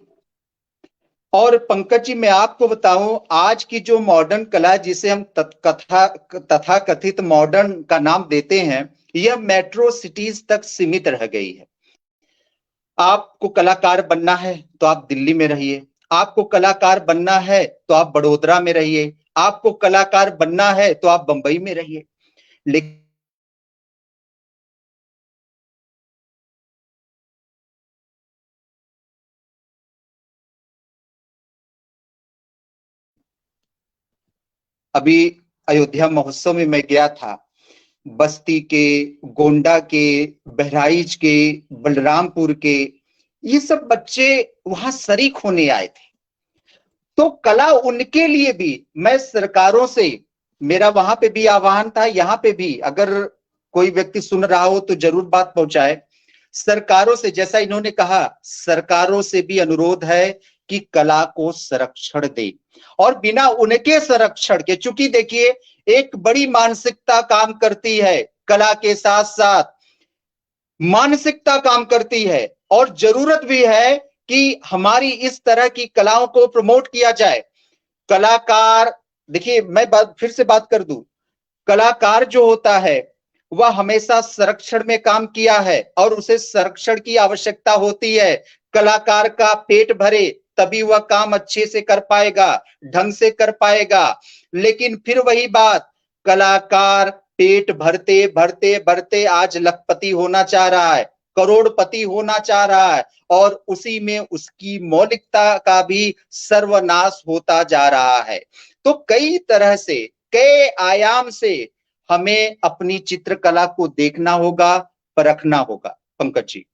और पंकज जी मैं आपको बताऊं, आज की जो मॉडर्न कला जिसे हम तथा कथित मॉडर्न का नाम देते हैं, यह मेट्रो सिटीज तक सीमित रह गई है। आपको कलाकार बनना है तो आप दिल्ली में रहिए, आपको कलाकार बनना है तो आप बड़ोदरा में रहिए, आपको कलाकार बनना है तो आप बंबई में रहिए। लेकिन अभी अयोध्या महोत्सव में मैं गया था, बस्ती के, गोंडा के, बहराइच के, बलरामपुर के, ये सब बच्चे वहां शरीक होने आए थे। तो कला उनके लिए भी मैं सरकारों से, मेरा वहां पे भी आह्वान था, यहाँ पे भी अगर कोई व्यक्ति सुन रहा हो तो जरूर बात पहुंचाए। सरकारों से, जैसा इन्होंने कहा, सरकारों से भी अनुरोध है कि कला को संरक्षण दे। और बिना उनके संरक्षण के, चूंकि देखिए एक बड़ी मानसिकता काम करती है, कला के साथ साथ मानसिकता काम करती है, और जरूरत भी है कि हमारी इस तरह की कलाओं को प्रमोट किया जाए। कलाकार, देखिए मैं फिर से बात कर दूं, कलाकार जो होता है वह हमेशा संरक्षण में काम किया है और उसे संरक्षण की आवश्यकता होती है। कलाकार का पेट भरे तभी वह काम अच्छे से कर पाएगा, ढंग से कर पाएगा। लेकिन फिर वही बात, कलाकार पेट भरते भरते भरते आज लखपति होना चाह रहा है, करोड़पति होना चाह रहा है, और उसी में उसकी मौलिकता का भी सर्वनाश होता जा रहा है। तो कई तरह से, कई आयाम से हमें अपनी चित्रकला को देखना होगा, परखना होगा। पंकज जी।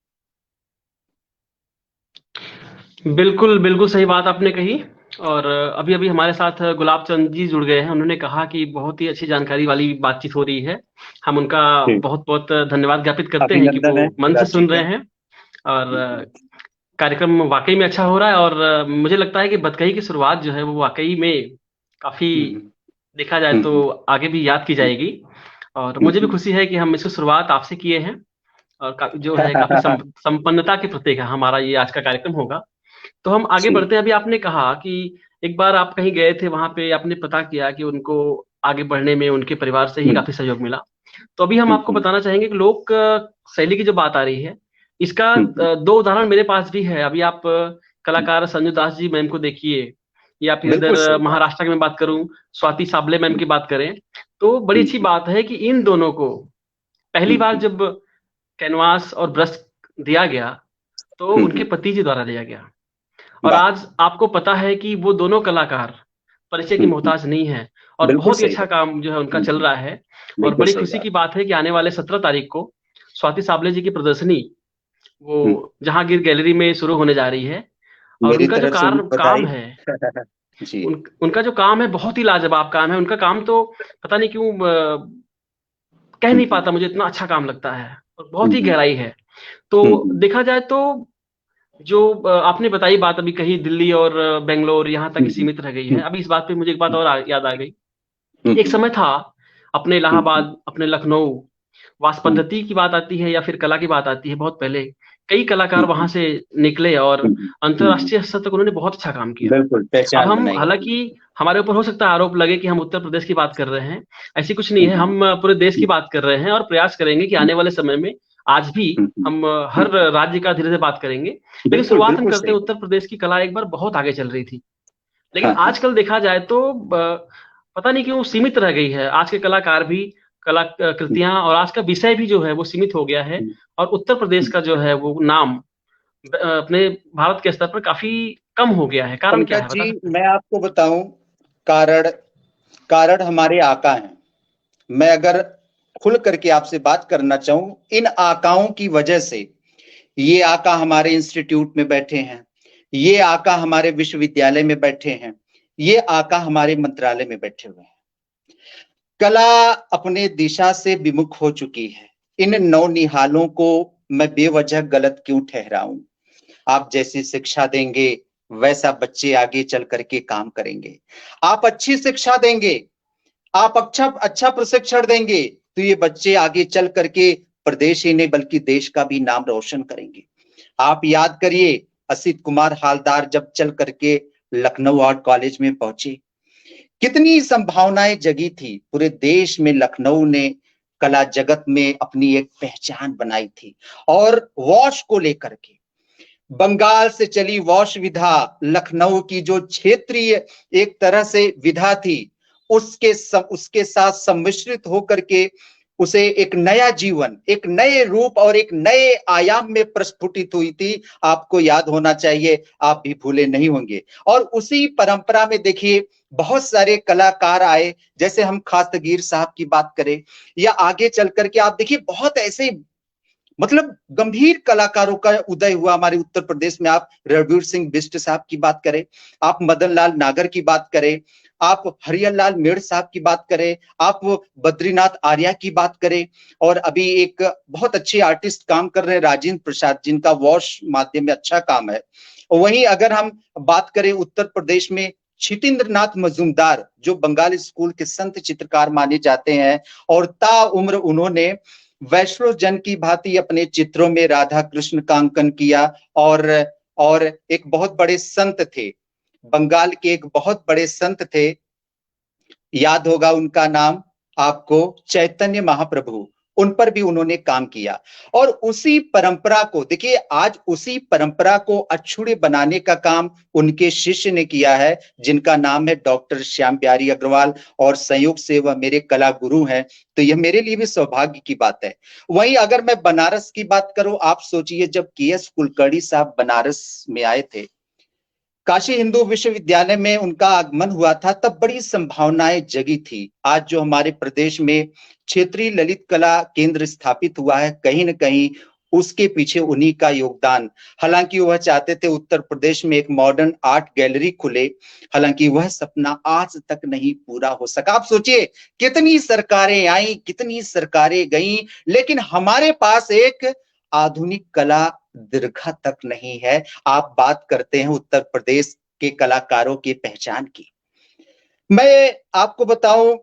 बिल्कुल बिल्कुल सही बात आपने कही। और अभी अभी हमारे साथ गुलाब चंद जी जुड़ गए हैं, उन्होंने कहा कि बहुत ही अच्छी जानकारी वाली बातचीत हो रही है। हम उनका जी, बहुत बहुत धन्यवाद ज्ञापित करते हैं कि अभिनंदन वो है मन से गुलाब जी सुन रहे का। हैं। और कार्यक्रम वाकई में अच्छा हो रहा है, और मुझे लगता है कि बतकही की शुरुआत जो है वो वाकई में काफी, हम्म, देखा जाए तो हम्म, आगे भी याद की हम्म, जाएगी। और मुझे भी हम्म, खुशी है कि हम इसकी शुरुआत आपसे किए हैं। और काफी जो है काफी संपन्नता के प्रतीक है हमारा ये आज का कार्यक्रम होगा। तो हम आगे जी। बढ़ते हैं। अभी आपने कहा कि एक बार आप कहीं गए थे, वहां पे आपने पता किया कि उनको आगे बढ़ने में उनके परिवार से ही हम्म, काफी सहयोग मिला। तो अभी हम आपको हम्म, बताना चाहेंगे कि लोक शैली की जो बात आ रही है, इसका हम्म, दो उदाहरण मेरे पास भी है। अभी आप कलाकार संजू दास जी मैम को देखिए, या फिर बिल्कुल इधर सही बात। महाराष्ट्र की मैं बात करूं, स्वाति साबले मैम हम्म, की बात करें, तो बड़ी अच्छी हम्म, बात है कि इन दोनों को पहली बार हम्म, जब कैनवास और ब्रश दिया गया तो उनके हम्म, पति जी द्वारा दिया गया। और वाह। आज आपको पता है कि वो दोनों कलाकार परिचय की मोहताज नहीं है, और बिल्कुल बहुत ही सही अच्छा बात। काम जो है उनका चल हम्म, रहा है। और बिल्कुल बड़ी सही खुशी बात। की बात है कि आने वाले 17 तारीख को स्वाति साबले जी की प्रदर्शनी वो हम्म, जहांगीर गैलरी में शुरू होने जा रही है। और मेरी उनका जो तरफ से भी काम बधाई। है, जी। उनका जो काम है बहुत ही लाजवाब काम है। उनका काम तो पता नहीं क्यों कह नहीं हम्म, पाता, मुझे इतना अच्छा काम लगता है और बहुत ही हम्म, गहराई है। तो हम्म, देखा जाए तो जो आपने बताई बात अभी कही, दिल्ली और बेंगलोर यहाँ तक ही हम्म, सीमित रह गई है। हम्म, अभी इस बात पे मुझे एक बात और याद आ गई। एक हम्म, समय था अपने हम्म, इलाहाबाद, अपने लखनऊ, वास हम्म, पद्धति की बात आती है या फिर कला की बात आती है, बहुत पहले कई कलाकार हम्म, वहां से निकले और हम्म, अंतर्राष्ट्रीय स्तर तक उन्होंने बहुत अच्छा काम किया। बिल्कुल अब पहचान हम बनाई अपनी। हालांकि हमारे ऊपर हो सकता है आरोप लगे कि हम उत्तर प्रदेश की बात कर रहे हैं, ऐसी कुछ नहीं है। हम्म, हम पूरे देश की हम्म, बात कर रहे हैं और प्रयास करेंगे कि आने वाले समय में आज भी हम्म, हम हर हम्म, राज्य का धीरे धीरे बात करेंगे। लेकिन बिल्कुल शुरुआत हम बिल्कुल करते सही हैं, बात। उत्तर प्रदेश की कला एक बार बहुत आगे चल रही थी, लेकिन हाँ हाँ। आजकल देखा जाए तो पता नहीं क्यों सीमित रह गई है। आज के कलाकार भी, कला हम्म, कृतियां और आज का विषय भी जो है वो सीमित हो गया है। हम्म, और उत्तर प्रदेश हम्म। का जो है वो नाम अपने भारत के स्तर पर काफी कम हो गया है। कारण क्या पंकज है, जी, बता सकते हैं? मैं आपको बताऊं, कारण कारण हमारे आका हैं। मैं अगर खुल करके आपसे बात करना चाहूं, इन आकाओं की वजह से ये आका हमारे इंस्टीट्यूट में बैठे हैं, ये आका हमारे विश्वविद्यालय में बैठे हैं, ये आका हमारे मंत्रालय में बैठे हुए हैं। कला अपने दिशा से विमुख हो चुकी है। इन नौनिहालों को मैं बेवजह गलत क्यों ठहराऊं? आप जैसी शिक्षा देंगे वैसा बच्चे आगे चल करके काम करेंगे। आप अच्छी शिक्षा देंगे, आप अच्छा अच्छा प्रशिक्षण देंगे, तो ये बच्चे आगे चल करके प्रदेश ही नहीं बल्कि देश का भी नाम रोशन करेंगे। आप याद करिए, असित कुमार हालदार जब चल करके लखनऊ आर्ट कॉलेज में पहुंचे, कितनी संभावनाएं जगी थी पूरे देश में। लखनऊ ने कला जगत में अपनी एक पहचान बनाई थी। और वॉश को लेकर के बंगाल से चली वॉश विधा, लखनऊ की जो क्षेत्रीय एक तरह से विधा थी, उसके साथ सम्मिश्रित होकर के उसे एक नया जीवन, एक नए रूप और एक नए आयाम में प्रस्फुटित हुई थी। आपको याद होना चाहिए, आप भी भूले नहीं होंगे। और उसी परंपरा में देखिए बहुत सारे कलाकार आए, जैसे हम खास्तगीर साहब की बात करें, या आगे चल करके आप देखिए बहुत ऐसे मतलब गंभीर कलाकारों का उदय हुआ हमारे उत्तर प्रदेश में। आप रणवीर सिंह बिष्ट साहब की बात करें, आप मदन लाल नागर की बात करें, आप हरियर लाल मेड़ साहब की बात करें, आप बद्रीनाथ आर्या की बात करें, और अभी एक बहुत अच्छे आर्टिस्ट काम कर रहे हैं राजेंद्र प्रसाद, जिनका वॉश माध्यम में अच्छा काम है। वहीं अगर हम बात करें उत्तर प्रदेश में, छितेंद्र नाथ मजूमदार जो बंगाल स्कूल के संत चित्रकार माने जाते हैं, और ताउम्र उन्होंने वैष्णो जन की भांति अपने चित्रों में राधा कृष्ण का अंकन किया। और और एक बहुत बड़े संत थे, बंगाल के एक बहुत बड़े संत थे, याद होगा उनका नाम आपको, चैतन्य महाप्रभु, उन पर भी उन्होंने काम किया। और उसी परंपरा को देखिए, आज उसी परंपरा को अक्षुण्य बनाने का काम उनके शिष्य ने किया है, जिनका नाम है डॉक्टर श्याम बिहारी अग्रवाल, और संयोग से वह मेरे कला गुरु हैं। तो यह मेरे लिए भी सौभाग्य की बात है। वहीं अगर मैं बनारस की बात करूं, आप सोचिए जब के.एस. कुलकर्णी साहब बनारस में आए थे, काशी हिंदू विश्वविद्यालय में उनका आगमन हुआ था, तब बड़ी संभावनाएं जगी थी। आज जो हमारे प्रदेश में क्षेत्रीय ललित कला केंद्र स्थापित हुआ है, कहीं न कहीं उसके पीछे उन्हीं का योगदान। हालांकि वह चाहते थे उत्तर प्रदेश में एक मॉडर्न आर्ट गैलरी खुले, हालांकि वह सपना आज तक नहीं पूरा हो सका। आप सोचिए, कितनी सरकारें आई, कितनी सरकारें गईं, लेकिन हमारे पास एक आधुनिक कला दीर्घा तक नहीं है। आप बात करते हैं उत्तर प्रदेश के कलाकारों की पहचान की। मैं आपको बताऊं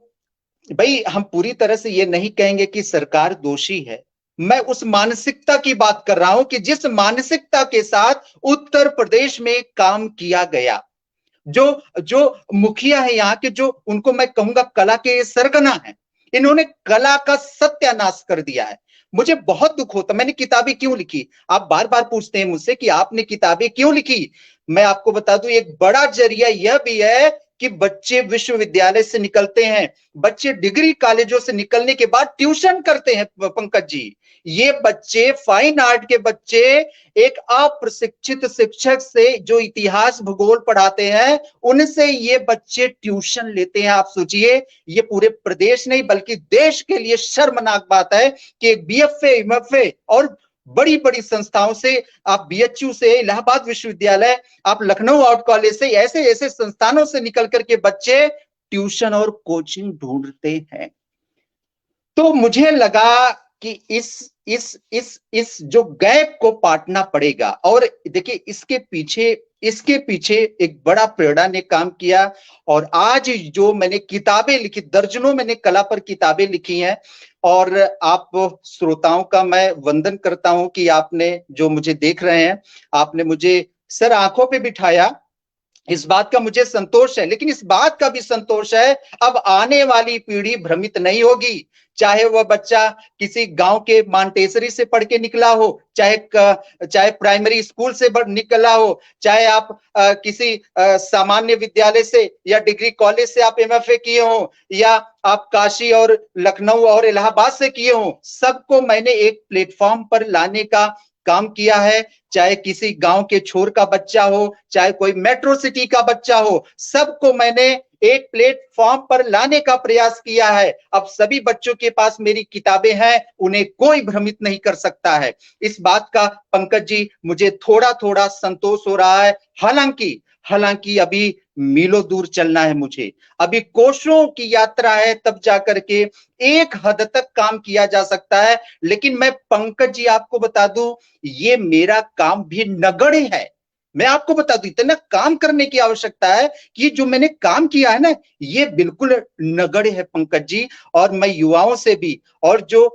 भाई, हम पूरी तरह से ये नहीं कहेंगे कि सरकार दोषी है, मैं उस मानसिकता की बात कर रहा हूं कि जिस मानसिकता के साथ उत्तर प्रदेश में काम किया गया। जो जो मुखिया है यहाँ के, जो उनको मैं कहूंगा कला के सरगना है, इन्होंने कला का सत्यानाश कर दिया है। मुझे बहुत दुख होता। मैंने किताबें क्यों लिखी? आप बार बार पूछते हैं मुझसे कि आपने किताबें क्यों लिखी। मैं आपको बता दूं, एक बड़ा जरिया यह भी है कि बच्चे विश्वविद्यालय से निकलते हैं, बच्चे डिग्री कॉलेजों से निकलने के बाद ट्यूशन करते हैं पंकज जी। ये बच्चे, फाइन आर्ट के बच्चे, एक अप्रशिक्षित शिक्षक से जो इतिहास भूगोल पढ़ाते हैं, उनसे ये बच्चे ट्यूशन लेते हैं। आप सोचिए, ये पूरे प्रदेश नहीं बल्कि देश के लिए शर्मनाक बात है कि एक बीएफए, एमएफए और बड़ी बड़ी संस्थाओं से, आप बीएचयू से, इलाहाबाद विश्वविद्यालय, आप लखनऊ आर्ट कॉलेज से, ऐसे ऐसे संस्थानों से निकल करके बच्चे ट्यूशन और कोचिंग ढूंढते हैं। तो मुझे लगा कि इस जो गैप को पाटना पड़ेगा। और देखिए, इसके पीछे एक बड़ा प्रेरणा ने काम किया। और आज जो मैंने किताबें लिखी, दर्जनों मैंने कला पर किताबें लिखी हैं, और आप श्रोताओं का मैं वंदन करता हूं कि आपने, जो मुझे देख रहे हैं, आपने मुझे सर आंखों पे बिठाया। इस बात का मुझे संतोष है, लेकिन इस बात का भी संतोष है, अब आने वाली पीढ़ी भ्रमित नहीं होगी। चाहे वह बच्चा किसी गांव के मांटेसरी से पढ़ के निकला हो, चाहे प्राइमरी स्कूल से निकला हो, चाहे आप किसी सामान्य विद्यालय से या डिग्री कॉलेज से आप एमएफए किए हो, या आप काशी और लखनऊ और इलाहाबाद से किए हो, सबको मैंने एक प्लेटफॉर्म पर लाने का काम किया है। चाहे किसी गांव के छोर का बच्चा हो, चाहे कोई मेट्रो सिटी का बच्चा हो, सबको मैंने एक प्लेटफॉर्म पर लाने का प्रयास किया है। अब सभी बच्चों के पास मेरी किताबें हैं, उन्हें कोई भ्रमित नहीं कर सकता है। इस बात का पंकज जी मुझे थोड़ा थोड़ा संतोष हो रहा है। हालांकि अभी मीलों दूर चलना है मुझे, अभी कोसों की यात्रा है, तब जाकर के एक हद तक काम किया जा सकता है। लेकिन मैं पंकज जी आपको बता दूं, ये मेरा काम भी नगण्य है। मैं आपको बता दूं, इतना काम करने की आवश्यकता है कि जो मैंने काम किया है ना, ये बिल्कुल नगण्य है पंकज जी। और मैं युवाओं से भी, और जो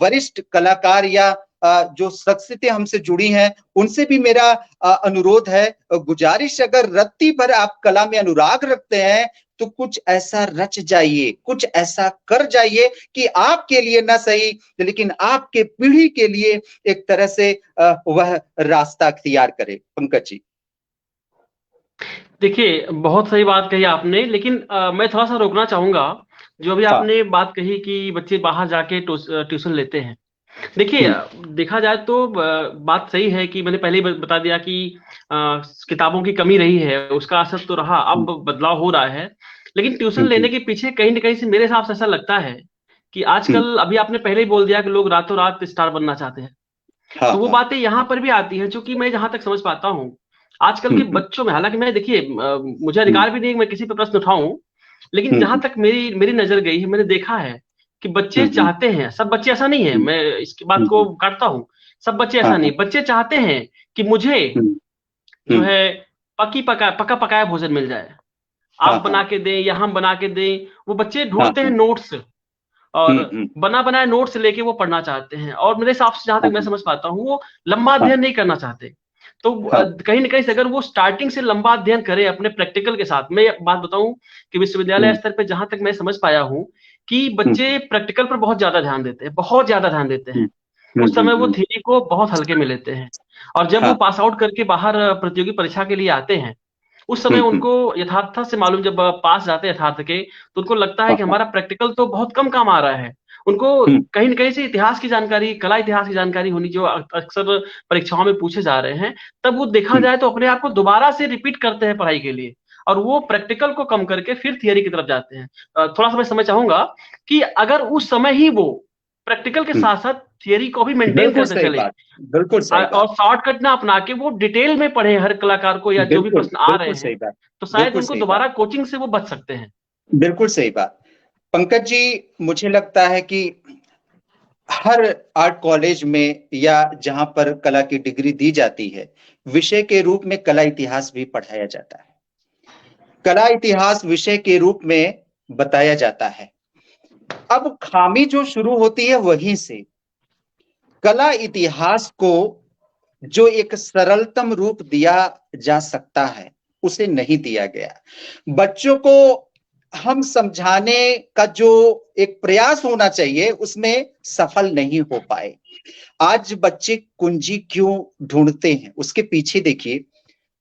वरिष्ठ कलाकार या जो शख्सियतें हमसे जुड़ी हैं, उनसे भी मेरा अनुरोध है, गुजारिश, अगर रत्ती भर आप कला में अनुराग रखते हैं तो कुछ ऐसा रच जाइए, कुछ ऐसा कर जाइए कि आपके लिए ना सही लेकिन आपके पीढ़ी के लिए एक तरह से वह रास्ता अख्तियार करे। पंकज जी। देखिए, बहुत सही बात कही आपने, लेकिन मैं थोड़ा सा रोकना चाहूंगा। जो अभी आपने बात कही कि बच्चे बाहर जाके ट्यूशन लेते हैं। देखिए, देखा जाए तो बात सही है कि मैंने पहले ही बता दिया कि किताबों की कमी रही है, उसका असर तो रहा, अब बदलाव हो रहा है। लेकिन ट्यूशन लेने के पीछे कहीं ना कहीं से मेरे हिसाब से ऐसा लगता है कि आजकल, अभी आपने पहले ही बोल दिया कि लोग रातों रात स्टार बनना चाहते हैं। तो वो बातें यहाँ पर भी आती हैं, जो कि मैं जहां तक समझ पाता हूँ आजकल के बच्चों में, हालांकि मैं, देखिए, मुझे अधिकार भी नहीं मैं किसी पे प्रश्न उठाऊं, लेकिन जहां तक मेरी मेरी नजर गई है, मैंने देखा है कि बच्चे चाहते हैं, सब बच्चे ऐसा नहीं है, मैं इसकी बात को काटता हूँ, सब बच्चे ऐसा नहीं, बच्चे चाहते हैं कि मुझे जो है पका पकाया भोजन मिल जाए, आप बना के दें या हम बना के दें। वो बच्चे ढूंढते हैं नोट्स, और बना बनाए नोट्स लेके वो पढ़ना चाहते हैं। और मेरे हिसाब से, जहां तक मैं समझ पाता हूँ, वो लंबा अध्ययन नहीं करना चाहते। तो कहीं ना कहीं से अगर वो स्टार्टिंग से लंबा अध्ययन करे अपने प्रैक्टिकल के साथ, मैं बात बताऊं कि विश्वविद्यालय स्तर पे जहां तक मैं समझ पाया हूं कि बच्चे प्रैक्टिकल पर बहुत ज्यादा ध्यान देते हैं, बहुत ज्यादा ध्यान देते हैं। उस समय वो थ्योरी को बहुत हल्के में लेते हैं, और जब वो पास आउट करके बाहर प्रतियोगी परीक्षा के लिए आते हैं, उस समय उनको यथार्थ से मालूम, जब पास जाते हैं यथार्थ के, तो उनको लगता है कि हमारा प्रैक्टिकल तो बहुत कम काम आ रहा है। उनको कहीं न कहीं से इतिहास की जानकारी, कला इतिहास की जानकारी होनी, जो अक्सर परीक्षाओं में पूछे जा रहे हैं, तब वो देखा जाए तो अपने आप को दोबारा से रिपीट करते हैं पढ़ाई के लिए, और वो प्रैक्टिकल को कम करके फिर थियरी की तरफ जाते हैं। थोड़ा सा मैं समझ चाहूंगा कि अगर उस समय ही वो प्रैक्टिकल के साथ साथ थियरी को भी मेंटेन करते चले, बिल्कुल सही बात, और शॉर्टकट ना अपना के वो डिटेल में पढ़े हर कलाकार को, या जो भी प्रश्न आ रहे हैं, तो शायद उनको दोबारा कोचिंग से वो बच सकते हैं। बिल्कुल सही बात पंकज जी। मुझे लगता है कि हर आर्ट कॉलेज में या जहां पर कला की डिग्री दी जाती है, विषय के रूप में कला इतिहास भी पढ़ाया जाता है, कला इतिहास विषय के रूप में बताया जाता है। अब खामी जो शुरू होती है वहीं से, कला इतिहास को जो एक सरलतम रूप दिया जा सकता है उसे नहीं दिया गया। बच्चों को हम समझाने का जो एक प्रयास होना चाहिए उसमें सफल नहीं हो पाए। आज बच्चे कुंजी क्यों ढूंढते हैं उसके पीछे देखिए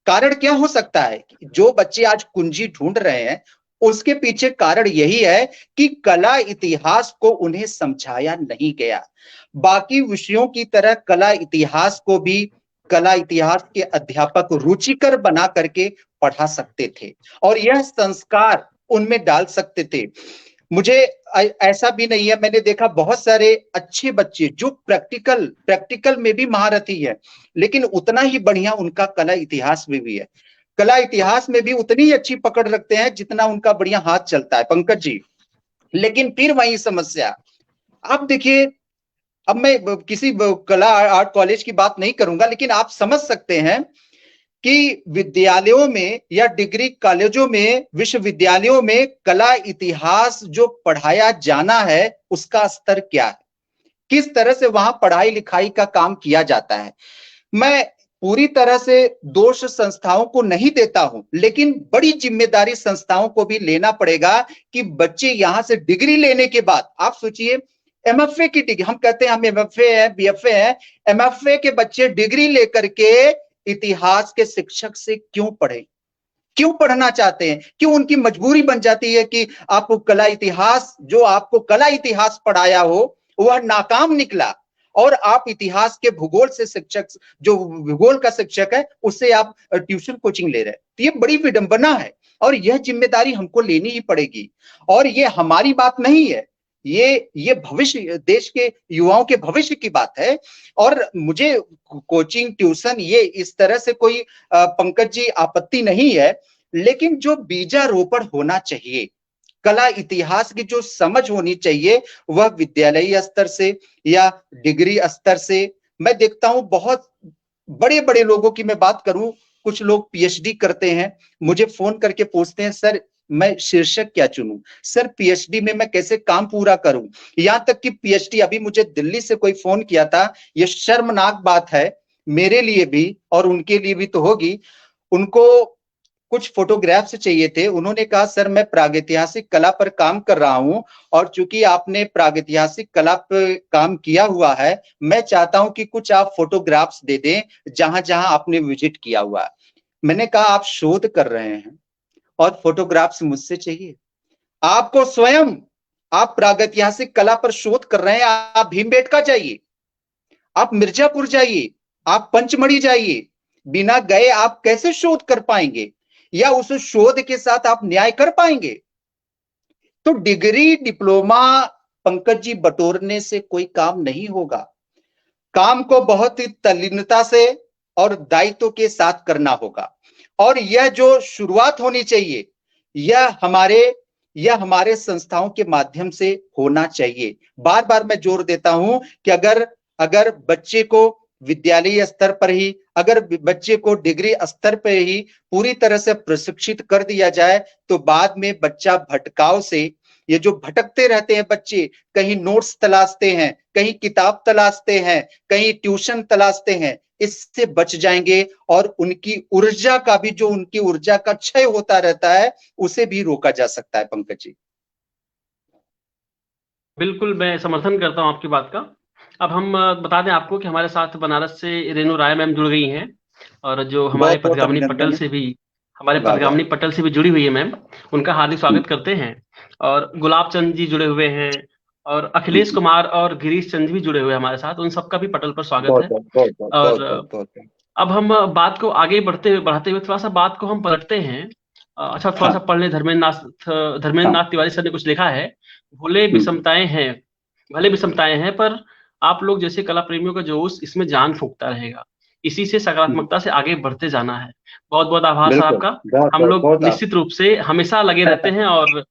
कारण क्या हो सकता है। जो बच्चे आज कुंजी ढूंढ रहे हैं उसके पीछे कारण यही है कि कला इतिहास को उन्हें समझाया नहीं गया। बाकी विषयों की तरह कला इतिहास को भी कला इतिहास के अध्यापक रुचिकर बना करके पढ़ा सकते थे और यह संस्कार उनमें डाल सकते थे। मुझे ऐसा भी नहीं है, मैंने देखा बहुत सारे अच्छे बच्चे जो प्रैक्टिकल में भी महारथी है, लेकिन उतना ही बढ़िया उनका कला इतिहास में भी है। कला इतिहास में भी उतनी ही अच्छी पकड़ रखते हैं जितना उनका बढ़िया हाथ चलता है पंकज जी। लेकिन फिर वही समस्या, आप देखिए, अब मैं किसी कला आर्ट कॉलेज की बात नहीं करूंगा, लेकिन आप समझ सकते हैं कि विद्यालयों में या डिग्री कॉलेजों में, विश्वविद्यालयों में कला इतिहास जो पढ़ाया जाना है उसका स्तर क्या है, किस तरह से वहां पढ़ाई लिखाई का काम किया जाता है। मैं पूरी तरह से दोष संस्थाओं को नहीं देता हूं, लेकिन बड़ी जिम्मेदारी संस्थाओं को भी लेना पड़ेगा कि बच्चे यहां से डिग्री लेने के बाद, आप सोचिए एमएफए की डिग्री, हम कहते हैं हम एमएफए है बीएफए है, एमएफए के बच्चे डिग्री लेकर के इतिहास के शिक्षक से क्यों पढ़े, क्यों पढ़ना चाहते हैं, क्यों उनकी मजबूरी बन जाती है कि आपको कला इतिहास, जो आपको कला इतिहास पढ़ाया हो वह नाकाम निकला और आप इतिहास के भूगोल से शिक्षक, जो भूगोल का शिक्षक है उससे आप ट्यूशन कोचिंग ले रहे हैं। तो ये बड़ी विडंबना है और यह जिम्मेदारी हमको लेनी ही पड़ेगी। और ये हमारी बात नहीं है, ये भविष्य, देश के युवाओं के भविष्य की बात है। और मुझे कोचिंग ट्यूशन ये इस तरह से कोई पंकज जी आपत्ति नहीं है, लेकिन जो बीजारोपण होना चाहिए, कला इतिहास की जो समझ होनी चाहिए वह विद्यालयी स्तर से या डिग्री स्तर से। मैं देखता हूं बहुत बड़े बड़े लोगों की मैं बात करूं, कुछ लोग पीएचडी करते हैं, मुझे फोन करके पूछते हैं सर मैं शीर्षक क्या चुनूं, सर पीएचडी में मैं कैसे काम पूरा करूं। यहां तक कि पीएचडी, अभी मुझे दिल्ली से कोई फोन किया था, यह शर्मनाक बात है मेरे लिए भी और उनके लिए भी तो होगी। उनको कुछ फोटोग्राफ्स चाहिए थे, उन्होंने कहा सर मैं प्रागैतिहासिक कला पर काम कर रहा हूं और चूंकि आपने प्रागैतिहासिक कला पर काम किया हुआ है, मैं चाहता हूं कि कुछ आप फोटोग्राफ्स दे दें जहां जहां आपने विजिट किया हुआ है। मैंने कहा आप शोध कर रहे हैं और फोटोग्राफ्स मुझसे चाहिए, आपको स्वयं, आप प्रागैतिहासिक कला पर शोध कर रहे हैं, आप भीमबेटका जाइए, आप मिर्जापुर जाइए, आप पंचमढ़ी जाइए, बिना गए आप कैसे शोध कर पाएंगे या उस शोध के साथ आप न्याय कर पाएंगे। तो डिग्री डिप्लोमा पंकज जी बटोरने से कोई काम नहीं होगा, काम को बहुत ही तल्लीनता से और दायित्व के साथ करना होगा। और यह जो शुरुआत होनी चाहिए यह हमारे संस्थाओं के माध्यम से होना चाहिए। बार बार मैं जोर देता हूं कि अगर बच्चे को विद्यालयी स्तर पर ही, अगर बच्चे को डिग्री स्तर पर ही पूरी तरह से प्रशिक्षित कर दिया जाए तो बाद में बच्चा भटकाव से, ये जो भटकते रहते हैं बच्चे, कहीं नोट्स तलाशते हैं, कहीं किताब तलाशते हैं, कहीं ट्यूशन तलाशते हैं, इससे बच जाएंगे और उनकी ऊर्जा का भी, जो उनकी ऊर्जा का क्षय होता रहता है उसे भी रोका जा सकता है पंकज जी। बिल्कुल मैं समर्थन करता हूं आपकी बात का। अब हम बता दें आपको कि हमारे साथ बनारस से रेणु राय मैम जुड़ गई हैं और जो हमारे बहुत बहुत पथगामिनी पटल अभिनंदन। से भी, हमारे वाह वाह। पथगामिनी पटल से भी जुड़ी हुई है मैम, उनका हार्दिक स्वागत करते हैं। और गुलाब चंद जी जुड़े हुए हैं और अखिलेश कुमार और गिरीश चंद भी जुड़े हुए हैं हमारे साथ, उन सबका भी पटल पर स्वागत है। और अब हम बात को आगे बढ़ाते हुए थोड़ा सा बात को हम पलटते हैं। अच्छा, थोड़ा सा पढ़ लें। धर्मेंद्र नाथ तिवारी सर ने कुछ लिखा है, भले विषमताएं हैं पर आप लोग जैसे कला प्रेमियों का जोश इसमें जान फूंकता रहेगा, इसी से सकारात्मकता से आगे बढ़ते जाना है। बहुत बहुत आभार सर आपका। हम लोग निश्चित रूप से हमेशा लगे रहते हैं और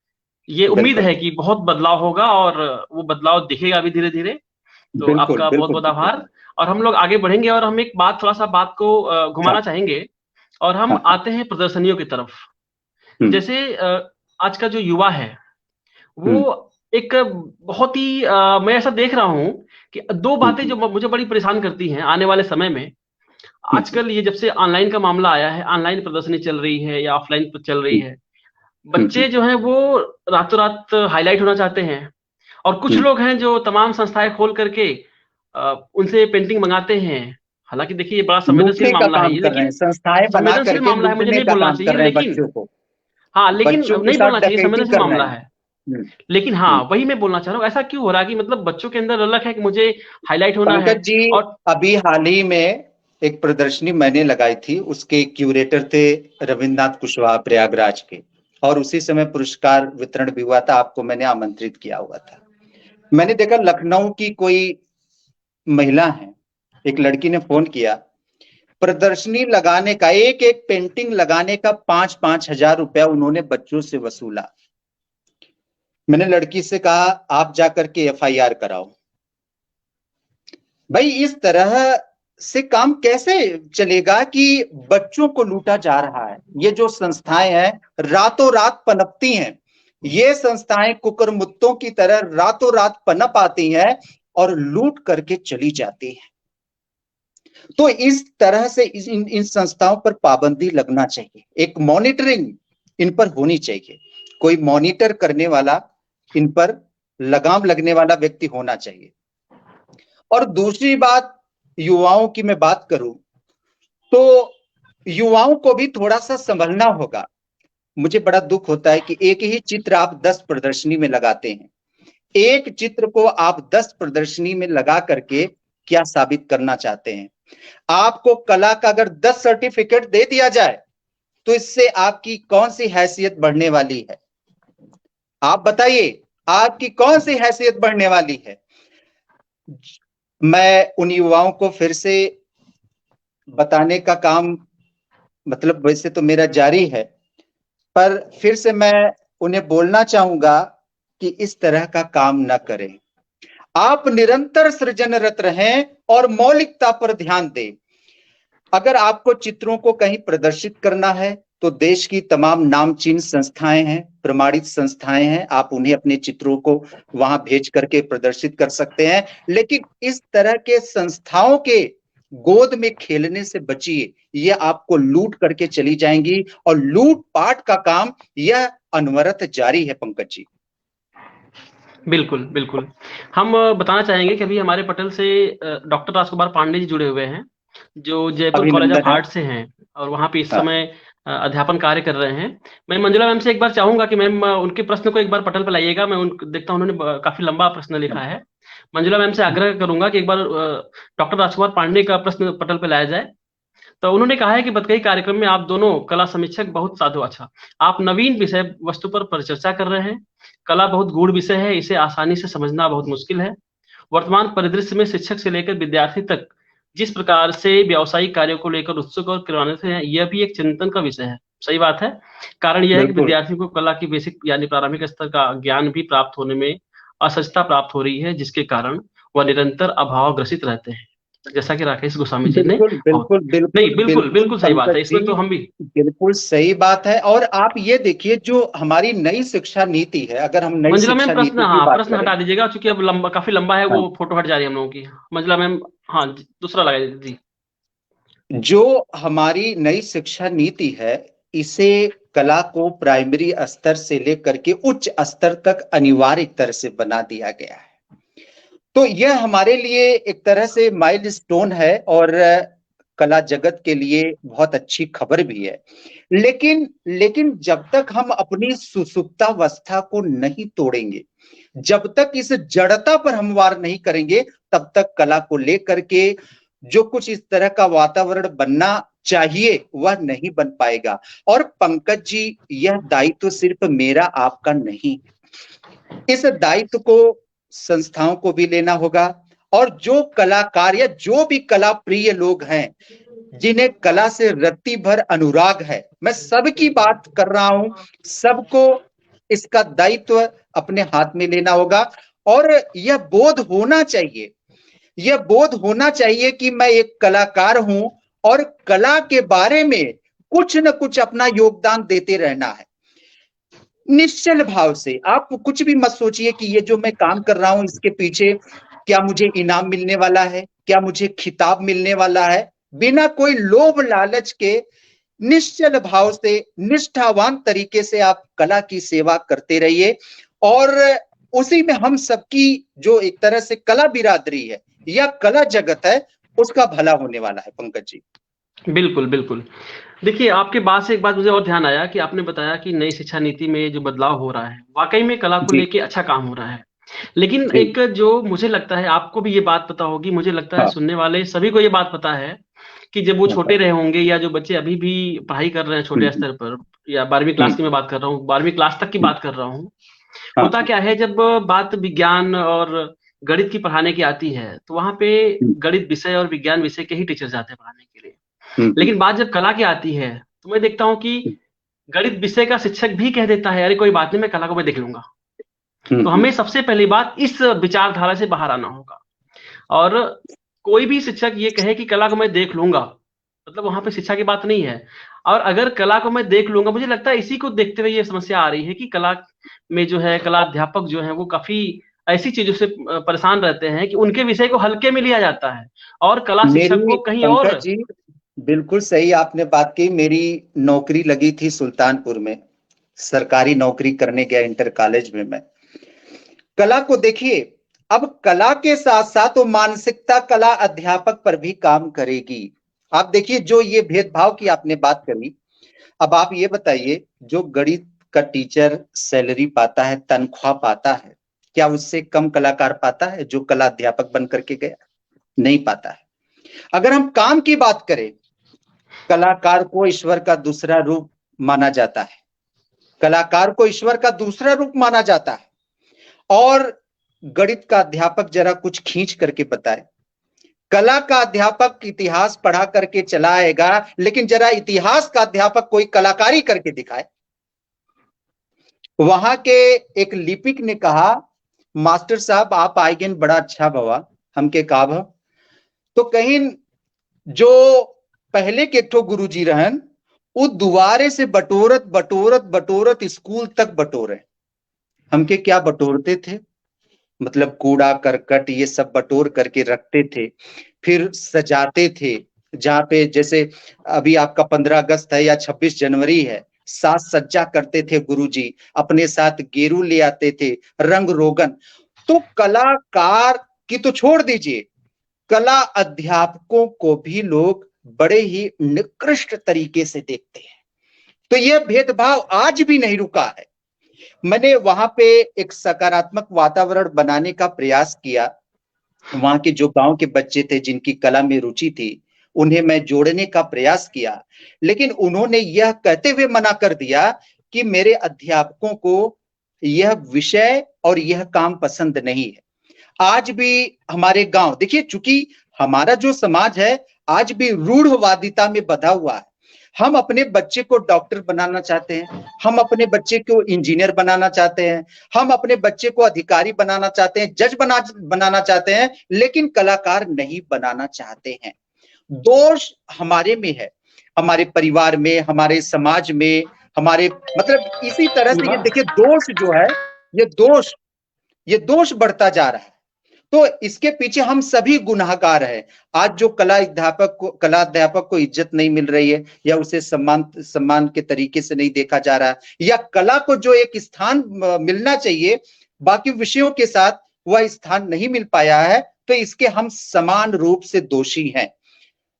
ये उम्मीद है कि बहुत बदलाव होगा और वो बदलाव दिखेगा भी धीरे धीरे। तो आपका बहुत बहुत आभार। और हम लोग आगे बढ़ेंगे और हम एक बात, थोड़ा सा बात को घुमाना चाहेंगे और हम आते हैं प्रदर्शनियों की तरफ। जैसे आज का जो युवा है वो एक बहुत ही मैं ऐसा देख रहा हूं कि दो बातें जो मुझे बड़ी परेशान करती हैं आने वाले समय में। आजकल ये जब से ऑनलाइन का मामला आया है, ऑनलाइन प्रदर्शनी चल रही है या ऑफलाइन चल रही है, बच्चे जो हैं वो रातों रात हाईलाइट होना चाहते हैं। और कुछ लोग हैं जो तमाम संस्थाएं खोल करके उनसे पेंटिंग मंगाते हैं। हालांकि देखिए ये बड़ा संवेदनशील लूटने का मामला है काम ये, कर रहे हैं, लेकिन संस्थाएं बना संवेदनशील करके मामला है, मुझे लूटने नहीं का बोलना काम कर चाहिए, रहे हैं लेकिन बच्चों को, हाँ, लेकिन बच्चों के नहीं साथ बोलना चाहिए, डकैती संवेदनशील कर रहे मामला हैं। है। लेकिन हाँ, वही मैं बोलना चाह रहा हूँ, ऐसा क्यों हो रहा है कि मतलब बच्चों के अंदर ललक है कि मुझे हाईलाइट होना है। पंकज जी, और अभी हाल ही में एक प्रदर्शनी मैंने लगाई थी, उसके क्यूरेटर थे रविन्द्रनाथ कुशवाहा प्रयागराज के, और उसी समय पुरस्कार वितरण भी हुआ था, आपको मैंने आमंत्रित किया हुआ था। मैंने देखा लखनऊ की कोई महिला है, एक लड़की ने फोन किया, प्रदर्शनी लगाने का, एक एक पेंटिंग लगाने का 5-5 हजार रुपया उन्होंने बच्चों से वसूला। मैंने लड़की से कहा आप जाकर के FIR कराओ। भाई इस तरह से काम कैसे चलेगा कि बच्चों को लूटा जा रहा है। ये जो संस्थाएं हैं रातों रात पनपती हैं, ये संस्थाएं कुकरमुत्तों की तरह रातों रात पनप आती हैं और लूट करके चली जाती हैं। तो इस तरह से इन संस्थाओं पर पाबंदी लगना चाहिए, एक मॉनिटरिंग इन पर होनी चाहिए, कोई मॉनिटर करने वाला, इन पर लगाम लगने वाला व्यक्ति होना चाहिए। और दूसरी बात, युवाओं की मैं बात करूं तो युवाओं को भी थोड़ा सा संभलना होगा। मुझे बड़ा दुख होता है कि एक ही चित्र आप 10 प्रदर्शनी में लगाते हैं। एक चित्र को आप 10 प्रदर्शनी में लगा करके क्या साबित करना चाहते हैं? आपको कला का अगर 10 सर्टिफिकेट दे दिया जाए तो इससे आपकी कौन सी हैसियत बढ़ने वाली है? आप बताइए, आपकी कौन सी हैसियत बढ़ने वाली है? मैं उन युवाओं को फिर से बताने का काम, मतलब वैसे तो मेरा जारी है, पर फिर से मैं उन्हें बोलना चाहूंगा कि इस तरह का काम न करें। आप निरंतर सृजनरत रहें और मौलिकता पर ध्यान दें। अगर आपको चित्रों को कहीं प्रदर्शित करना है तो देश की तमाम नामचीन संस्थाएं हैं, प्रमाणित संस्थाएं हैं, आप उन्हें अपने चित्रों को वहां भेज करके प्रदर्शित कर सकते हैं। लेकिन इस तरह के संस्थाओं के गोद में खेलने से बचिए, ये आपको लूट करके चली जाएंगी और लूट पाट का काम यह अनवरत जारी है। पंकज जी, बिल्कुल बिल्कुल, हम बताना चाहेंगे कि अभी हमारे पटल से डॉक्टर राजकुमार पांडे जी जुड़े हुए हैं, जो जयपुर कॉलेज ऑफ अभिनंदन है। आर्ट से हैं और वहाँ पे इस हाँ, समय अध्यापन कार्य कर रहे हैं। मैं मंजुला मैम से एक बार चाहूंगा कि मैम उनके प्रश्न को एक बार पटल पर लाइएगा। मैं देखता हूँ उन्होंने काफी लंबा प्रश्न लिखा है। मंजुला मैम से आग्रह करूंगा कि एक बार डॉक्टर राजकुमार पांडे का प्रश्न पटल पर लाया जाए। तो उन्होंने कहा है कि बतकही कार्यक्रम में आप दोनों कला समीक्षक बहुत साधु, अच्छा, आप नवीन विषय वस्तु पर परिचर्चा कर रहे हैं। कला बहुत गूढ़ विषय है, इसे आसानी से समझना बहुत मुश्किल है। वर्तमान परिदृश्य में शिक्षक से लेकर विद्यार्थी तक जिस प्रकार से व्यावसायिक कार्यों को लेकर उत्सुक और क्रियान्वित हैं, यह भी एक चिंतन का विषय है। सही बात है। कारण यह है कि बिल्कुल विद्यार्थियों को कला की बेसिक यानी प्रारंभिक स्तर का ज्ञान भी प्राप्त होने में असहजता प्राप्त हो रही है, जिसके कारण वह निरंतर अभाव ग्रसित रहते हैं, जैसा कि राकेश गोस्वामी जी ने बिल्कुल बहुत। बिल्कुल बिल्कुल नहीं, बिल्कुल बिल्कुल बिल्कुल सही बात पंकज है, जी, इसमें तो हम भी। बिल्कुल सही बात है। और आप ये देखिए, जो हमारी नई शिक्षा नीति है, अगर हम नई मंजुला मैम शिक्षा प्रश्न, नीति की हाँ, बात प्रश्न करें, हटा दीजिएगा क्योंकि अब लंबा, काफी लंबा है, हाँ, वो फोटो हट जा रही है हम लोगों की। मंजुला मैम, हाँ दूसरा लगाइए जी। जो हमारी नई शिक्षा नीति है, इसे कला को प्राइमरी स्तर से लेकर के उच्च स्तर तक अनिवार्य तरह से बना दिया गया है। तो यह हमारे लिए एक तरह से माइलस्टोन है और कला जगत के लिए बहुत अच्छी खबर भी है। लेकिन लेकिन जब तक हम अपनी सुसुप्तावस्था को नहीं तोड़ेंगे, जब तक इस जड़ता पर हम वार नहीं करेंगे, तब तक कला को लेकर के जो कुछ इस तरह का वातावरण बनना चाहिए वह नहीं बन पाएगा। और पंकज जी, यह दायित्व सिर्फ मेरा आपका नहीं, इस दायित्व को संस्थाओं को भी लेना होगा। और जो कलाकार या जो भी कला प्रिय लोग हैं, जिन्हें कला से रत्ती भर अनुराग है, मैं सबकी बात कर रहा हूं, सबको इसका दायित्व अपने हाथ में लेना होगा। और यह बोध होना चाहिए, यह बोध होना चाहिए कि मैं एक कलाकार हूं और कला के बारे में कुछ न कुछ अपना योगदान देते रहना है। निश्चल भाव से। आप कुछ भी मत सोचिए कि ये जो मैं काम कर रहा हूं इसके पीछे क्या मुझे इनाम मिलने वाला है, क्या मुझे खिताब मिलने वाला है। बिना कोई लोभ लालच के निश्चल भाव से निष्ठावान तरीके से आप कला की सेवा करते रहिए, और उसी में हम सबकी जो एक तरह से कला बिरादरी है या कला जगत है उसका भला होने वाला है पंकज जी। बिल्कुल बिल्कुल। देखिए, आपके बात से एक बात मुझे और ध्यान आया कि आपने बताया कि नई शिक्षा नीति में जो बदलाव हो रहा है, वाकई में कला को जी लेके अच्छा काम हो रहा है। लेकिन जी। एक जो मुझे लगता है, आपको भी ये बात पता होगी, मुझे लगता है हाँ सुनने वाले सभी को ये बात पता है कि जब वो हाँ। छोटे रहे होंगे, या जो बच्चे अभी भी पढ़ाई कर रहे हैं छोटे हम्म, स्तर पर, या 12वीं क्लास की मैं बात कर रहा हूँ, 12वीं क्लास तक की हम्म, बात कर रहा हूँ, हाँ होता हाँ। क्या है, जब बात विज्ञान और गणित की पढ़ाने की आती है, तो वहां पे हम्म, गणित विषय और विज्ञान विषय के ही टीचर जाते हैं पढ़ाने के लिए। हम्म, लेकिन बात जब कला की आती है, तो मैं देखता हूँ कि हम्म, गणित विषय का शिक्षक भी कह देता है, अरे कोई बात नहीं, मैं कला को मैं देख लूंगा। हम्म, तो हमें सबसे पहली बात इस विचारधारा से बाहर आना होगा। और कोई भी शिक्षक ये कहे कि कला को मैं देख लूंगा, मतलब वहां पे शिक्षा की बात नहीं है। और अगर कला को मैं देख लूंगा, मुझे लगता है इसी को देखते हुए ये समस्या आ रही है कि कला में जो है, कला अध्यापक जो है वो काफी ऐसी चीजों से परेशान रहते हैं कि उनके विषय को हल्के में लिया जाता है, और कला शिक्षक मेरी को कहीं और। पंकज जी बिल्कुल सही आपने बात की। मेरी नौकरी लगी थी सुल्तानपुर में, सरकारी नौकरी करने गया इंटर कॉलेज में मैं। कला को देखिए, अब कला के साथ साथ वो मानसिकता कला अध्यापक पर भी काम करेगी। आप देखिए जो ये भेदभाव की आपने बात करी, अब आप ये बताइए जो गणित का टीचर सैलरी पाता है, तनख्वाह पाता है, क्या उससे कम कलाकार पाता है जो कला अध्यापक बन करके गया? नहीं पाता है। अगर हम काम की बात करें, कलाकार को ईश्वर का दूसरा रूप माना जाता है, कलाकार को ईश्वर का दूसरा रूप माना जाता है। और गणित का अध्यापक जरा कुछ खींच करके बताए, कला का अध्यापक इतिहास पढ़ा करके चला आएगा, लेकिन जरा इतिहास का अध्यापक कोई कलाकारी करके दिखाए। वहां के एक लिपिक ने कहा, मास्टर साहब आप आइगेन बड़ा अच्छा भवा हमके काभ। तो कहीं जो पहले के ठो गुरुजी रहन, वो दुआरे से बटोरत बटोरत बटोरत स्कूल तक बटोरे। हमके क्या बटोरते थे, मतलब कूड़ा करकट ये सब बटोर करके रखते थे, फिर सजाते थे। जहां पे जैसे अभी आपका 15 अगस्त है या 26 जनवरी है, साज सज्जा करते थे गुरुजी, अपने साथ गेरू ले आते थे, रंग रोगन। तो कलाकार की तो छोड़ दीजिए, कला अध्यापकों को भी लोग बड़े ही निकृष्ट तरीके से देखते हैं। तो यह भेदभाव आज भी नहीं रुका है। मैंने वहां पे एक सकारात्मक वातावरण बनाने का प्रयास किया। वहां के जो गांव के बच्चे थे जिनकी कला में रुचि थी, उन्हें मैं जोड़ने का प्रयास किया, लेकिन उन्होंने यह कहते हुए मना कर दिया कि मेरे अध्यापकों को यह विषय और यह काम पसंद नहीं है। आज भी हमारे गांव देखिए, चूंकि हमारा जो समाज है आज भी रूढ़वादिता में बधा हुआ है। हम अपने बच्चे को डॉक्टर बनाना चाहते हैं, हम अपने बच्चे को इंजीनियर बनाना चाहते हैं, हम अपने बच्चे को अधिकारी बनाना चाहते हैं, जज बनाना चाहते हैं, लेकिन कलाकार नहीं बनाना चाहते हैं। दोष हमारे में है, हमारे परिवार में, हमारे समाज में, हमारे मतलब इसी तरह से ये देखिए दोष जो है, ये दोष ये दोष बढ़ता जा रहा है। तो इसके पीछे हम सभी गुनाहगार हैं। आज जो कला अध्यापक को इज्जत नहीं मिल रही है, या उसे सम्मान के तरीके से नहीं देखा जा रहा है, या कला को जो एक स्थान मिलना चाहिए बाकी विषयों के साथ वह स्थान नहीं मिल पाया है, तो इसके हम समान रूप से दोषी हैं।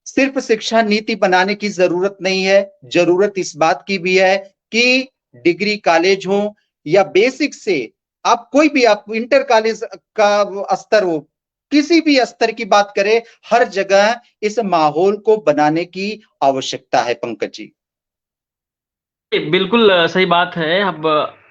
सिर्फ शिक्षा नीति बनाने की जरूरत नहीं है, जरूरत इस बात की भी है कि डिग्री कॉलेज हो या बेसिक से आप कोई भी, आप इंटर कॉलेज का स्तर हो, किसी भी स्तर की बात करें, हर जगह इस माहौल को बनाने की आवश्यकता है पंकज जी। बिल्कुल सही बात है। अब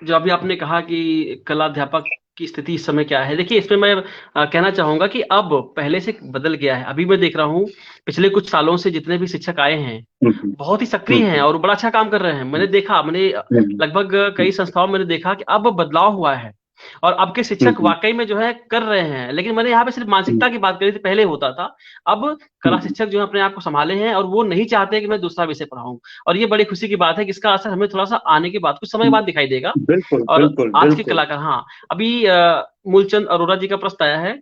जो अभी आपने कहा कि कला अध्यापक की स्थिति इस समय क्या है, देखिए इसमें मैं कहना चाहूंगा कि अब पहले से बदल गया है। अभी मैं देख रहा हूँ पिछले कुछ सालों से जितने भी शिक्षक आए हैं, हम्म, बहुत ही सक्रिय हैं हम्म, और बड़ा अच्छा काम कर रहे हैं। मैंने हम्म, देखा, मैंने लगभग कई संस्थाओं में मैंने देखा कि अब बदलाव हुआ है। और अब के शिक्षक वाकई में जो है कर रहे हैं। लेकिन मैंने यहाँ पे सिर्फ मानसिकता की बात करी थी, पहले होता था, अब कला शिक्षक जो है अपने आप को संभाले हैं और वो नहीं चाहते कि मैं दूसरा विषय पढ़ाऊं। और ये बड़ी खुशी की बात है कि इसका असर हमें थोड़ा सा आने के बाद, कुछ समय बाद दिखाई देगा। बिल्कुल और बिल्कुल आज के बिल्कुल। कलाकार, हाँ, अभी मूलचंद अरोड़ा जी का प्रश्न आया है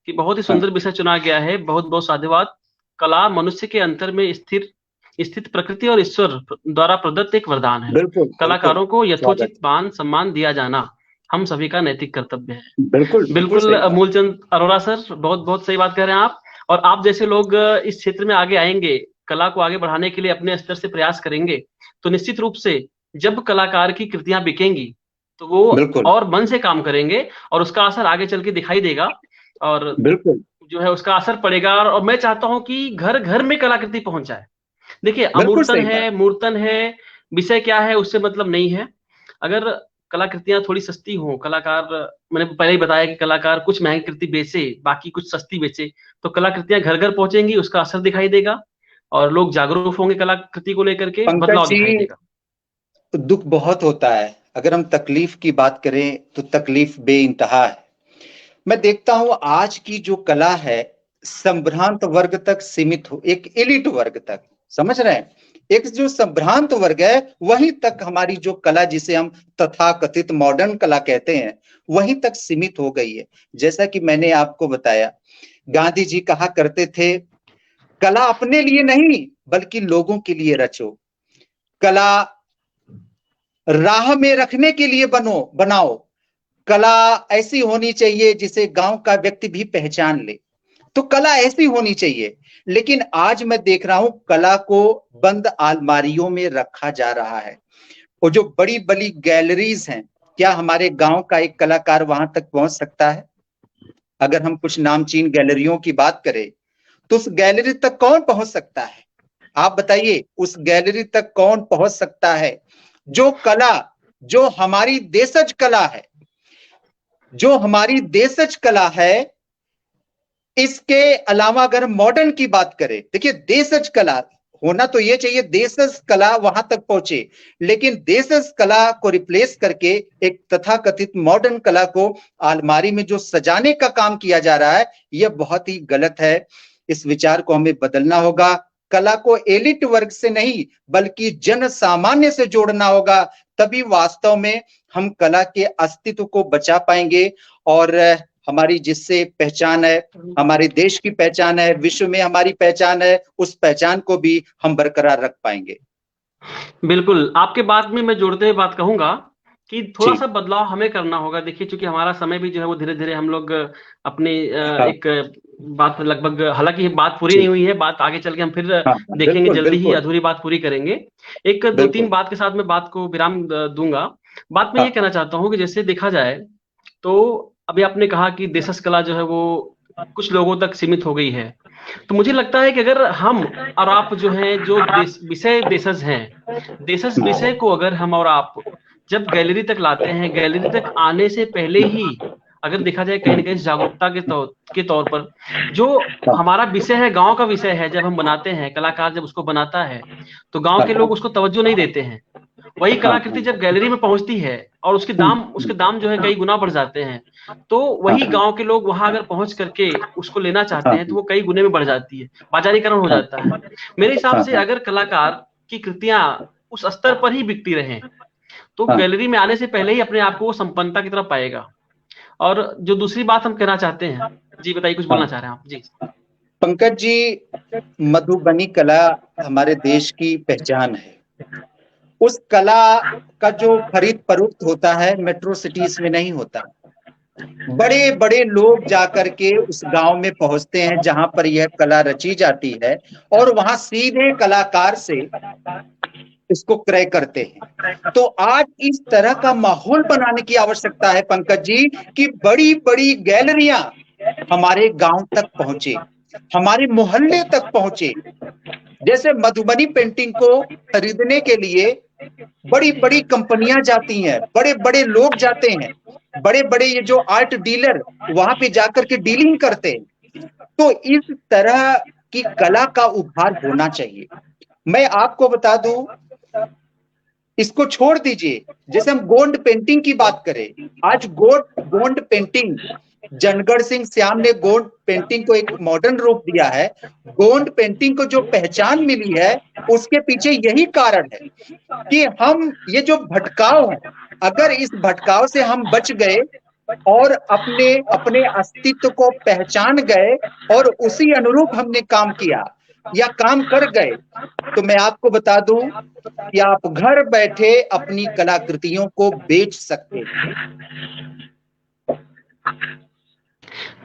कि बहुत ही हाँ, सुंदर विषय चुना गया है, बहुत बहुत साधुवाद। कला मनुष्य के अंतर में स्थित प्रकृति और ईश्वर द्वारा प्रदत्त एक वरदान है। बिल्कुल बिल्कुल। कलाकारों को स्वागत। यथोचित मान सम्मान दिया जाना हम सभी का नैतिक कर्तव्य है। बिल्कुल बिल्कुल बिल्कुल सही बात। मूलचंद अरोड़ा सर, बहुत बहुत सही बात कह रहे हैं आप। और आप जैसे लोग इस क्षेत्र में आगे आएंगे, कला को आगे बढ़ाने के लिए अपने स्तर से प्रयास करेंगे, तो निश्चित रूप से जब कलाकार की कृतियां बिकेंगी तो वो बिल्कुल और मन से काम करेंगे और उसका असर आगे चल के दिखाई देगा। और बिल्कुल जो है उसका असर पड़ेगा। और मैं चाहता हूं कि घर घर में कलाकृति पहुंच जाए। देखिए, बिल्कुल अमूर्तन सही बात। है, मूर्तन है, विषय क्या है उससे मतलब नहीं है। अगर कलाकृतियां थोड़ी सस्ती हों, कलाकार, मैंने पहले ही बताया कि कलाकार कुछ महंगी कृति बेचे, बाकी कुछ सस्ती बेचे, तो कलाकृतियां घर घर पहुंचेंगी, उसका असर दिखाई देगा और लोग जागरूक होंगे कलाकृति को लेकर के, पंकज बदलाव जी, दिखाई देगा। दुख बहुत होता है। अगर हम तकलीफ की बात करें तो तकलीफ बेइंतहा है। मैं देखता हूं आज की जो कला है संभ्रांत वर्ग तक सीमित हो, एक एलिट वर्ग तक, समझ रहे हैं? एक जो संभ्रांत वर्ग है वहीं तक हमारी जो कला, जिसे हम तथाकथित मॉडर्न कला कहते हैं, वहीं तक सीमित हो गई है। जैसा कि मैंने आपको बताया, गांधी जी कहा करते थे, कला अपने लिए नहीं बल्कि लोगों के लिए रचो। कला राह में रखने के लिए बनाओ। कला ऐसी होनी चाहिए जिसे गांव का व्यक्ति भी पहचान ले। तो कला ऐसी होनी चाहिए। लेकिन आज मैं देख रहा हूं कला को बंद अलमारियों में रखा जा रहा है। वो जो बड़ी बड़ी गैलरीज हैं, क्या हमारे गांव का एक कलाकार वहां तक पहुंच सकता है? अगर हम कुछ नामचीन गैलरियों की बात करें तो उस गैलरी तक कौन पहुंच सकता है? आप बताइए, उस गैलरी तक कौन पहुंच सकता है? जो कला, जो हमारी देशज कला है, जो हमारी देशज कला है, इसके अलावा अगर मॉडर्न की बात करें, देखिए देशज कला होना तो ये चाहिए, देशज कला वहां तक पहुंचे। लेकिन देशज कला को रिप्लेस करके एक तथाकथित मॉडर्न कला को अलमारी में जो सजाने का काम किया जा रहा है, यह बहुत ही गलत है। इस विचार को हमें बदलना होगा। कला को एलिट वर्ग से नहीं बल्कि जन सामान्य से जोड़ना होगा, तभी वास्तव में हम कला के अस्तित्व को बचा पाएंगे। और हमारी जिससे पहचान है, हमारे देश की पहचान है, विश्व में हमारी पहचान है, उस पहचान को भी हम बरकरार रख पाएंगे। बिल्कुल, आपके बात में मैं जोड़ते हुए बात कहूंगा कि थोड़ा जी। सा बदलाव हमें करना होगा। देखिए, चूंकि हमारा समय भी जो है वो धीरे धीरे हम लोग अपने हाँ, एक बात लगभग, हालांकि बात पूरी नहीं जी। हुई है, बात आगे चल के हम फिर हाँ, देखेंगे, बिल्कुल जल्दी ही बिल्कुल अधूरी बात पूरी करेंगे। एक दो तीन बिल्कुल। बात के साथ मैं बात को विराम दूंगा। बात में ये हाँ, कहना चाहता हूँ कि जैसे देखा जाए तो अभी आपने कहा कि देशज कला जो है वो कुछ लोगों तक सीमित हो गई है। तो मुझे लगता है कि अगर हम और आप जो हैं, जो विषय देशज हैं, देशज विषय को अगर हम और आप जब गैलरी तक लाते हैं, गैलरी तक आने से पहले ही अगर देखा जाए कहीं ना कहीं जागरूकता के तौर पर, जो हाँ, हमारा विषय है, गांव का विषय है, जब हम बनाते हैं, कलाकार जब उसको बनाता है तो गांव हाँ, के लोग उसको तवज्जो नहीं देते हैं। वही हाँ, कलाकृति जब गैलरी में पहुंचती है और उसके दाम जो है कई गुना बढ़ जाते हैं, तो हाँ, वही गांव के लोग वहां अगर पहुंच करके उसको लेना चाहते हाँ, हैं तो वो कई गुने में बढ़ जाती है, बाजारीकरण हो हाँ, जाता है। मेरे हिसाब हाँ, से अगर कलाकार की कृतियां उस स्तर पर ही बिकती रहें तो हाँ, गैलरी में आने से पहले ही अपने आप को वो संपन्नता की तरफ पाएगा। और जो दूसरी बात हम कहना चाहते हैं, जी बताइए, कुछ हाँ। बोलना चाह रहे हैं आप? जी। पंकज जी, मधुबनी कला हमारे देश की पहचान है। उस कला का जो खरीद फरोख्त होता है मेट्रो सिटीज में नहीं होता। बड़े बड़े लोग जाकर के उस गांव में पहुंचते हैं जहां पर यह कला रची जाती है, और वहां सीधे कलाकार से इसको क्रय करते हैं। तो आज इस तरह का माहौल बनाने की आवश्यकता है पंकज जी, कि बड़ी बड़ी गैलरियां हमारे गांव तक पहुंचे, हमारे मोहल्ले तक पहुंचे। जैसे मधुबनी पेंटिंग को खरीदने के लिए बड़ी बड़ी कंपनियां जाती हैं, बड़े बड़े लोग जाते हैं, बड़े बड़े ये जो आर्ट डीलर वहां पे जाकर के डीलिंग करते हैं। तो इस तरह की कला का उभार होना चाहिए। मैं आपको बता दूं, इसको छोड़ दीजिए। जैसे हम गोंड पेंटिंग की बात करें, आज गोंड पेंटिंग, जनगढ़ सिंह श्याम ने गोंड पेंटिंग को एक मॉडर्न रूप दिया है। गोंड पेंटिंग को जो पहचान मिली है उसके पीछे यही कारण है कि हम ये जो भटकाव है, अगर इस भटकाव से हम बच गए और अपने अस्तित्व को पहचान गए और उसी अनुरूप हमने काम किया या काम कर गए, तो मैं आपको बता दूं कि आप घर बैठे अपनी कलाकृतियों को बेच सकते हैं।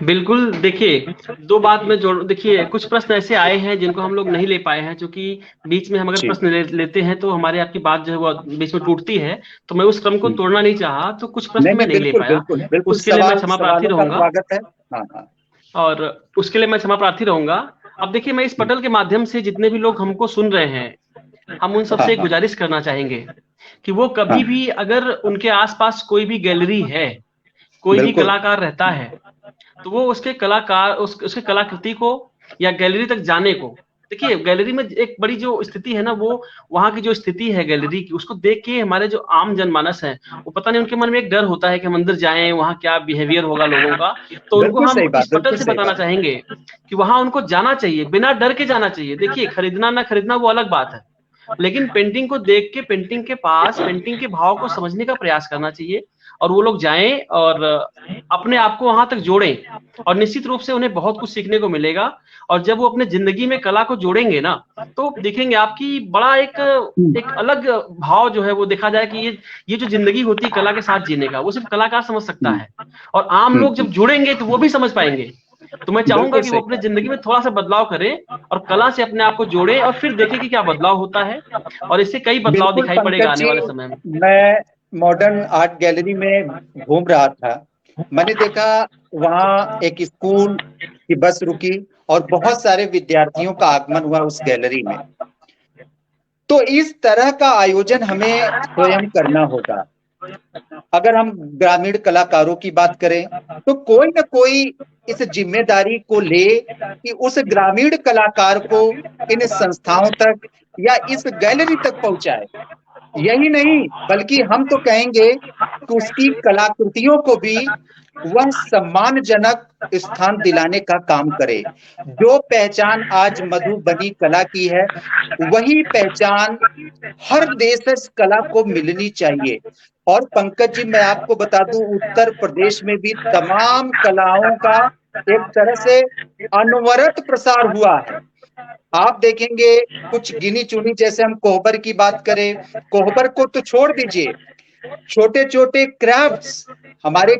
बिल्कुल। देखिए, दो बात में जोड़, देखिए कुछ प्रश्न ऐसे आए हैं जिनको हम लोग नहीं ले पाए हैं, क्योंकि बीच में हम अगर प्रश्न लेते हैं तो हमारे आपकी बात जो है वो बीच में टूटती है, तो मैं उस क्रम को तोड़ना नहीं चाहा, तो कुछ प्रश्न मैं नहीं ले पाया। उसके लिए मैं क्षमा प्रार्थी रहूंगा और उसके लिए मैं क्षमा प्रार्थी रहूंगा। अब देखिए, मैं इस पटल के माध्यम से जितने भी लोग हमको सुन रहे हैं, हम उन सबसे एक गुजारिश करना चाहेंगे कि वो कभी भी अगर उनके आसपास कोई भी गैलरी है, कोई भी कलाकार रहता है, तो वो उसके उसके कलाकृति को या गैलरी तक जाने को, देखिए गैलरी में एक बड़ी जो स्थिति है ना, वो वहां की जो स्थिति है गैलरी की, उसको देख के हमारे जो आम जनमानस है, वो पता नहीं उनके मन में एक डर होता है कि हम अंदर जाएं, वहां क्या बिहेवियर होगा लोगों का, तो उनको हम इस पटल से बताना चाहेंगे कि वहां उनको जाना चाहिए, बिना डर के जाना चाहिए। देखिए, खरीदना ना खरीदना वो अलग बात है, लेकिन पेंटिंग को देख के, पेंटिंग के पास, पेंटिंग के भाव को समझने का प्रयास करना चाहिए, और वो लोग जाएं और अपने आप को वहां तक जोड़ें, और निश्चित रूप से उन्हें बहुत कुछ सीखने को मिलेगा। और जब वो अपने जिंदगी में कला को जोड़ेंगे ना, तो देखेंगे आपकी बड़ा एक अलग भाव जो है वो देखा जाए कि ये जो जिंदगी होती है कला के साथ जीने का, वो सिर्फ कलाकार समझ सकता है, और आम लोग जब जुड़ेंगे तो वो भी समझ पाएंगे। तो मैं चाहूंगा कि वो अपने जिंदगी में थोड़ा सा बदलाव करें और कला से अपने आप को जोड़े, और फिर देखें कि क्या बदलाव होता है, और इससे कई बदलाव दिखाई पड़ेगा आने वाले समय में। मैं मॉडर्न आर्ट गैलरी में घूम रहा था, मैंने देखा वहां एक स्कूल की बस रुकी और बहुत सारे विद्यार्थियों का आगमन हुआ उस गैलरी में। तो इस तरह का आयोजन हमें स्वयं करना होगा। अगर हम ग्रामीण कलाकारों की बात करें तो कोई ना कोई इस जिम्मेदारी को ले कि उस ग्रामीण कलाकार को इन संस्थाओं तक या इस गैलरी तक पहुंचाए। यही नहीं, बल्कि हम तो कहेंगे कि उसकी कलाकृतियों को भी वह सम्मानजनक स्थान दिलाने का काम करे। जो पहचान आज मधुबनी कला की है, वही पहचान हर देश कला को मिलनी चाहिए। और पंकज जी, मैं आपको बता दूं, उत्तर प्रदेश में भी तमाम कलाओं का एक तरह से अनवरत प्रसार हुआ है। आप देखेंगे कुछ गिनी चुनी, जैसे हम कोहबर की बात करें, कोहबर को तो छोड़ दीजिए, छोटे छोटे क्राफ्ट्स, हमारी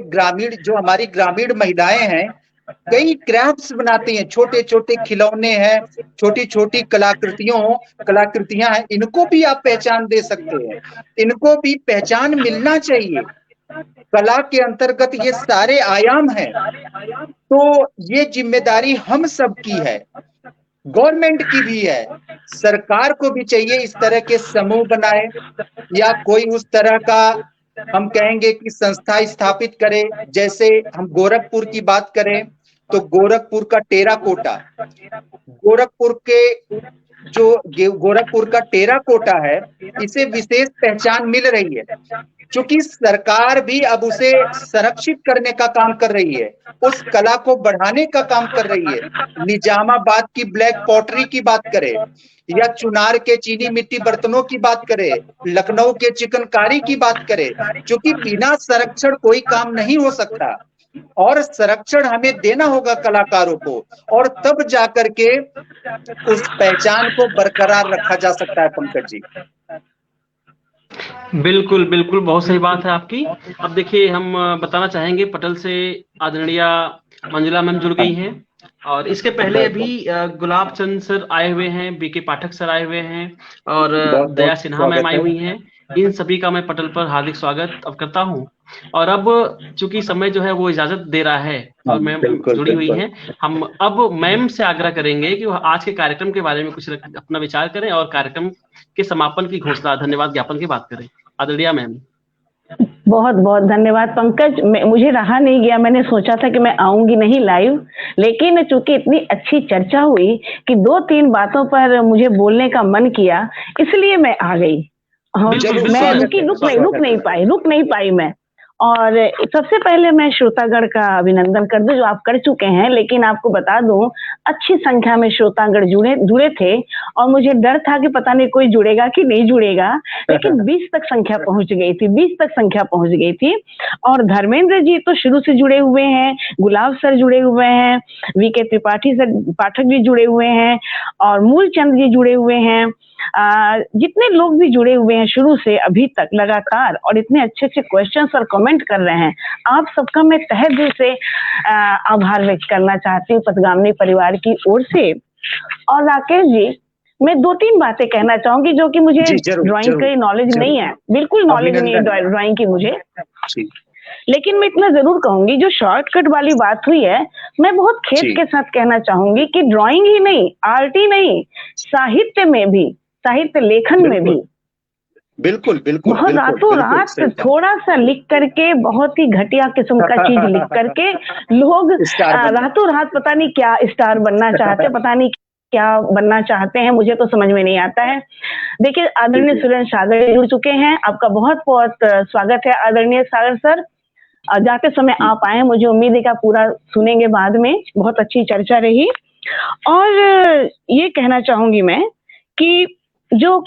ग्रामीण महिलाएं हैं, कई क्राफ्ट्स बनाती हैं, छोटे छोटे खिलौने हैं, छोटी छोटी कलाकृतियां हैं, इनको भी आप पहचान दे सकते हैं, इनको भी पहचान मिलना चाहिए। कला के अंतर्गत ये सारे आयाम हैं, तो ये जिम्मेदारी हम सब की है, गवर्नमेंट की भी है, सरकार को भी चाहिए इस तरह के समूह बनाए या कोई उस तरह का हम कहेंगे कि संस्था स्थापित करे। जैसे हम गोरखपुर की बात करें तो गोरखपुर का टेराकोटा, गोरखपुर का टेराकोटा है, इसे विशेष पहचान मिल रही है, क्योंकि सरकार भी अब उसे संरक्षित करने का काम कर रही है, उस कला को बढ़ाने का काम कर रही है। निजामाबाद की ब्लैक पॉटरी की बात करें या चुनार के चीनी मिट्टी बर्तनों की बात करें, लखनऊ के चिकनकारी की बात करें, क्योंकि बिना संरक्षण कोई काम नहीं हो सकता, और संरक्षण हमें देना होगा कलाकारों को, और तब जाकर के उस पहचान को बरकरार रखा जा सकता है। पंकज जी, बिल्कुल बिल्कुल, बहुत सही बात है आपकी। अब देखिए, हम बताना चाहेंगे पटल से आदरणीय मंजुला मैम जुड़ गई हैं, और इसके पहले भी गुलाब चंद सर आए हुए हैं, बीके पाठक सर आए हुए हैं, और दया सिन्हा मैम आई हुई हैं। इन सभी का मैं पटल पर हार्दिक स्वागत अब करता हूं। और अब चूंकि समय जो है वो इजाजत दे रहा है और मैम जुड़ी हुई हैं, हम अब मैम से आग्रह करेंगे कि वह आज के कार्यक्रम के बारे में कुछ अपना विचार करें और कार्यक्रम के समापन की घोषणा, धन्यवाद ज्ञापन की बात करें। आदरणीय मैम। बहुत बहुत धन्यवाद पंकज। मुझे रहा नहीं गया, मैंने सोचा था कि मैं आऊंगी नहीं लाइव, लेकिन चूंकि इतनी अच्छी चर्चा हुई कि 2-3 बातों पर मुझे बोलने का मन किया, इसलिए मैं आ गई। हाँ, बिल्कुल मैं बिल्कुल रुक नहीं पाई मैं। और सबसे पहले मैं श्रोतागण का अभिनंदन कर दूं जो आप कर चुके हैं, लेकिन आपको बता दूं अच्छी संख्या में श्रोतागण जुड़े थे और मुझे डर था कि पता नहीं कोई जुड़ेगा कि नहीं जुड़ेगा, लेकिन 20 तक संख्या पहुंच गई थी। और धर्मेंद्र जी तो शुरू से जुड़े हुए हैं, गुलाब सर जुड़े हुए हैं, वीके त्रिपाठी सर पाठक भी जुड़े हुए हैं और मूलचंद जी जुड़े हुए हैं। जितने लोग भी जुड़े हुए हैं शुरू से अभी तक लगातार, और इतने अच्छे अच्छे क्वेश्चंस और कमेंट कर रहे हैं, आप सबका मैं तहे दिल से आभार व्यक्त करना चाहती हूँ पथगामिनी परिवार की ओर से। और राकेश जी, मैं 2-3 बातें कहना चाहूंगी जो कि मुझे ड्राइंग की नॉलेज नहीं है, बिल्कुल नॉलेज नहीं है ड्राइंग की मुझे, लेकिन मैं इतना जरूर कहूंगी जो शॉर्टकट वाली बात हुई है, मैं बहुत खेद के साथ कहना चाहूंगी कि ड्राइंग ही नहीं, आर्ट ही नहीं, साहित्य में भी, साहित्य लेखन में भी बिल्कुल बिल्कुल बहुत रातों रात थोड़ा सा लिख करके, बहुत ही घटिया किस्म का चीज लिख करके लोग रातों रात पता नहीं क्या स्टार बनना चाहते, पता नहीं क्या बनना चाहते हैं, मुझे तो समझ में नहीं आता है। देखिए, आदरणीय सुरेंद्र सागर जुड़ चुके हैं, आपका बहुत बहुत स्वागत है आदरणीय सागर सर। जाते समय आप आए, मुझे उम्मीद है कि आप पूरा सुनेंगे बाद में, बहुत अच्छी चर्चा रही। और ये कहना चाहूंगी मैं कि जो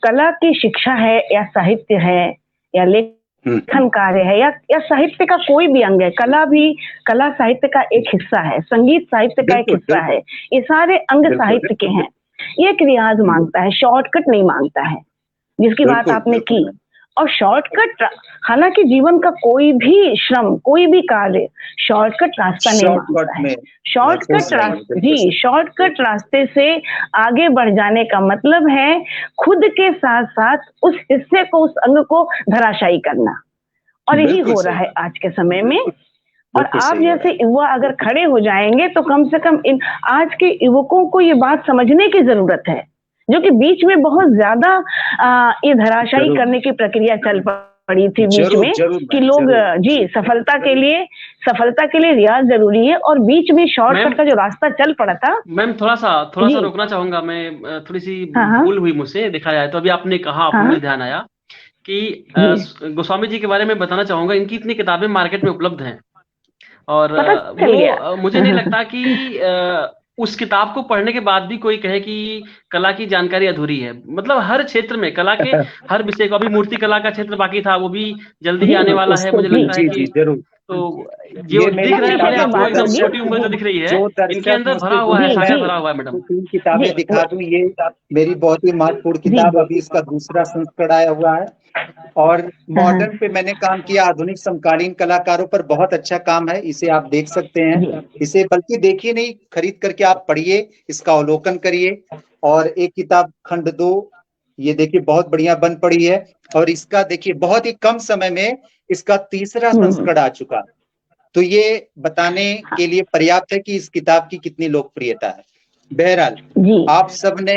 कला की शिक्षा है या साहित्य है या लेखन कार्य है या साहित्य का कोई भी अंग है, कला साहित्य का एक हिस्सा है, संगीत साहित्य का एक हिस्सा है, ये सारे अंग साहित्य के हैं। ये एक रियाज मांगता है, शॉर्टकट नहीं मांगता है, जिसकी बात आपने की। और शॉर्टकट, हालांकि जीवन का कोई भी श्रम, कोई भी कार्य शॉर्टकट रास्ता नहीं मांगता है। शॉर्टकट रास्ते से आगे बढ़ जाने का मतलब है खुद के साथ साथ उस हिस्से को, उस अंग को धराशायी करना, और यही हो रहा है आज के समय में। और आप जैसे युवा अगर खड़े हो जाएंगे तो कम से कम इन आज के युवकों को ये बात समझने की जरूरत है, जो कि बीच में बहुत ज्यादा ये धराशायी करने की प्रक्रिया चल पड़ी थी बीच में कि लोग सफलता के लिए रियाज जरूरी है, और बीच में शॉर्टकट का जो रास्ता चल पड़ा था। मैम थोड़ा सा रोकना चाहूंगा मैं, थोड़ी सी भूल हुई मुझसे, देखा जाए तो अभी आपने कहा, मुझे ध्यान आया कि गोस्वामी जी के बारे में बताना चाहूंगा। इनकी इतनी किताबें मार्केट में उपलब्ध हैं और वो मुझे नहीं लगता कि उस किताब को पढ़ने के बाद भी कोई कहे कि कला की जानकारी अधूरी है। मतलब हर क्षेत्र में कला के हर विषय को, अभी मूर्ति कला का क्षेत्र बाकी था, वो भी जल्दी ही आने वाला है। मुझे लगता है कि तो जो दिख रहा है आपको, एकदम छोटी उम्र जो दिख रही है, इनके अंदर भरा हुआ है, सारा भरा हुआ है मैडम। 3 किताबें दिखा दूं, ये मेरी बहुत ही महत्वपूर्ण किताब, अभी इसका दूसरा संस्करण आया हुआ है। और मॉडर्न पे मैंने काम किया, आधुनिक समकालीन कलाकारों पर बहुत अच्छा काम है, इसे आप देख सकते हैं। इसे बल्कि देखिए नहीं, खरीद करके आप पढ़िए, इसका अवलोकन करिए। और एक किताब खंड 2, ये देखिए बहुत बढ़िया बन पड़ी है, और इसका देखिए बहुत ही कम समय में इसका तीसरा संस्करण आ चुका। तो ये बताने के लिए पर्याप्त है कि इस किताब की कितनी लोकप्रियता है। बहरहाल आप सबने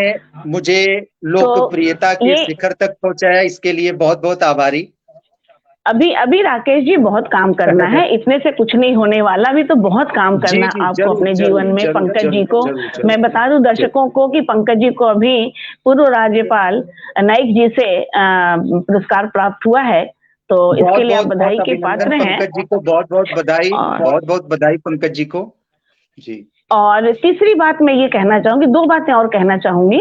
मुझे लोकप्रियता के शिखर तक पहुंचाया, इसके लिए बहुत बहुत आभारी। अभी राकेश जी बहुत काम करना है, इतने से कुछ नहीं होने वाला, अभी तो बहुत काम करना आपको अपने जीवन में। पंकज जी को मैं बता दूं दर्शकों को कि पंकज जी को अभी पूर्व राज्यपाल नाइक जी से पुरस्कार प्राप्त हुआ है, तो इसके लिए आप बधाई के पात्र हैं। पंकज जी को बहुत बहुत बधाई, बहुत बहुत बधाई पंकज जी को जी। और तीसरी बात मैं ये कहना चाहूंगी, 2 बातें और कहना चाहूंगी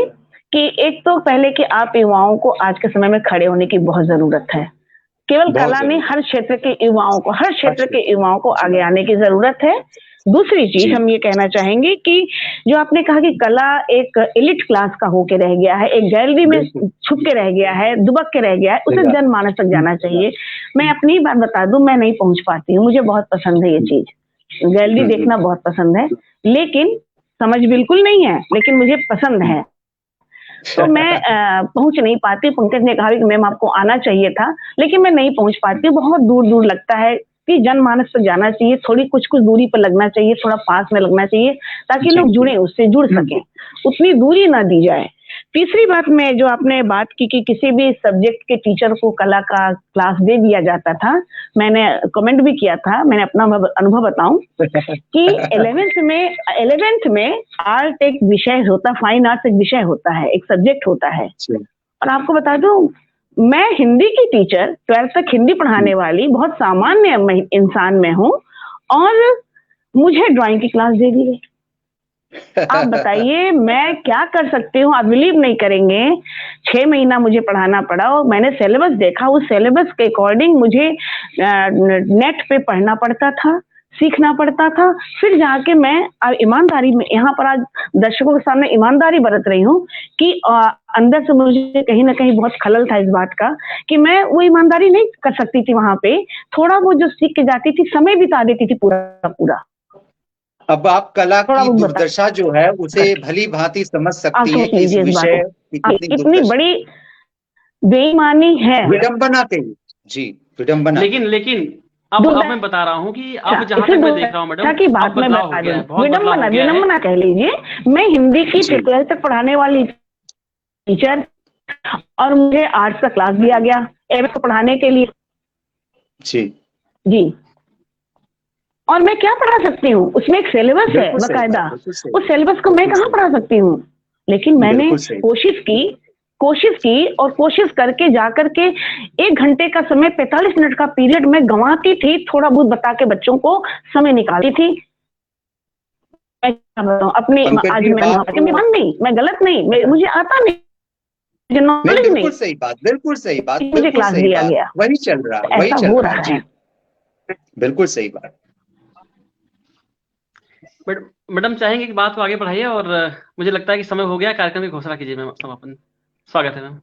कि एक तो पहले कि आप युवाओं को आज के समय में खड़े होने की बहुत जरूरत है। केवल कला नहीं, हर क्षेत्र के युवाओं को आगे आने की जरूरत है। दूसरी चीज हम ये कहना चाहेंगे कि जो आपने कहा कि कला एक एलिट क्लास का होके रह गया है, एक गैलरी में छुप के रह गया है, दुबक के रह गया है, उसे जनमानस तक जाना चाहिए। मैं अपनी बात बता दूं, मैं नहीं पहुंच पाती हूँ, मुझे बहुत पसंद है ये चीज, गैलरी देखना बहुत पसंद है, लेकिन समझ बिल्कुल नहीं है, लेकिन मुझे पसंद है, तो मैं पहुंच नहीं पाती। पंकज ने कहा कि मैम आपको आना चाहिए था, लेकिन मैं नहीं पहुंच पाती, बहुत दूर दूर लगता है कि जनमानस तक जाना चाहिए, थोड़ी कुछ दूरी पर लगना चाहिए, थोड़ा पास में लगना चाहिए, ताकि लोग जुड़े, उससे जुड़ सकें, उतनी दूरी ना दी जाए। तीसरी बात में जो आपने बात की कि किसी भी सब्जेक्ट के टीचर को कला का क्लास दे दिया जाता था, मैंने कमेंट भी किया था, मैंने अपना अनुभव बताऊं कि 11th में आर्ट एक विषय होता, फाइन आर्ट्स एक विषय होता है, एक सब्जेक्ट होता है। और आपको बता दूं, मैं हिंदी की टीचर, 12th तक हिंदी पढ़ाने वाली बहुत सामान्य इंसान में हूँ, और मुझे ड्राइंग की क्लास दे दी गई। आप बताइए मैं क्या कर सकती हूँ? आप बिलीव नहीं करेंगे, 6 महीना मुझे पढ़ाना पड़ा और मैंने सिलेबस देखा, उस सिलेबस के अकॉर्डिंग मुझे नेट पे पढ़ना पड़ता था, सीखना पड़ता था, फिर जाके मैं ईमानदारी में यहाँ पर आज दर्शकों के सामने ईमानदारी बरत रही हूँ कि अंदर से मुझे कहीं ना कहीं बहुत खलल था इस बात का कि मैं वो ईमानदारी नहीं कर सकती थी वहां पे, थोड़ा वो जो सीख के जाती थी समय बिता देती थी पूरा पूरा। अब आप कला थोड़ा की बहुत दुर्दशा जो है उसे भली भांति समझ आप सकती हैं सोच कि इस लीजिए इस बात विषय को, की कितनी इतनी दुर्दशा, बड़ी बेईमानी है, विडंबना कही जी, विडंबना। लेकिन अब मैं बता रहा हूँ कि अब जहां तक मैं देख रहा हूँ मैडम, की अब बात में बदलाव हो बता गया है, दूं, बहुत बदलाव हो गया है। विडंबना कह लीजिए, मैं हिंदी की जी। 12th तक पढ़ाने वाली टीचर और मुझे आर्ट्स का क्लास दिया गया एमए को पढ़ाने के लिए जी जी, और मैं क्या पढ़ा सकती हूँ? उसमें एक सिलेबस है बिल्कुल सही बात, बकायदा, बिल्कुल सही, उस सिलेबस को मैं बिल्कुल कहाँ सही, पढ़ा सकती हूँ? लेकिन मैंने बिल्कुल सही। कोशिश की और कोशिश करके जाकर के 1 घंटे का समय 45 मिनट का पीरियड मैं गंवाती थी, थोड़ा बहुत बता के बच्चों को समय निकालती थी। मैं क्या बताऊं अपनी, पंकज आज जी, मैं नहीं, मैं गलत नहीं, मुझे आता नहीं, मुझे नहीं, नॉलेज बिल्कुल नहीं, सही बात, बिल्कुल सही बात, मुझे बिल्कुल क्लास सही दिया बात, गया, वही चल रहा है, वही ऐसा चल हो रहा रहा है जी, है। बिल्कुल सही बात। मैडम चाहेंगे कि बात को आगे बढ़ाइए, और मुझे लगता है कि समय हो गया, कार्यक्रम की घोषणा कीजिए मैम, समापन। स्वागत है मैम।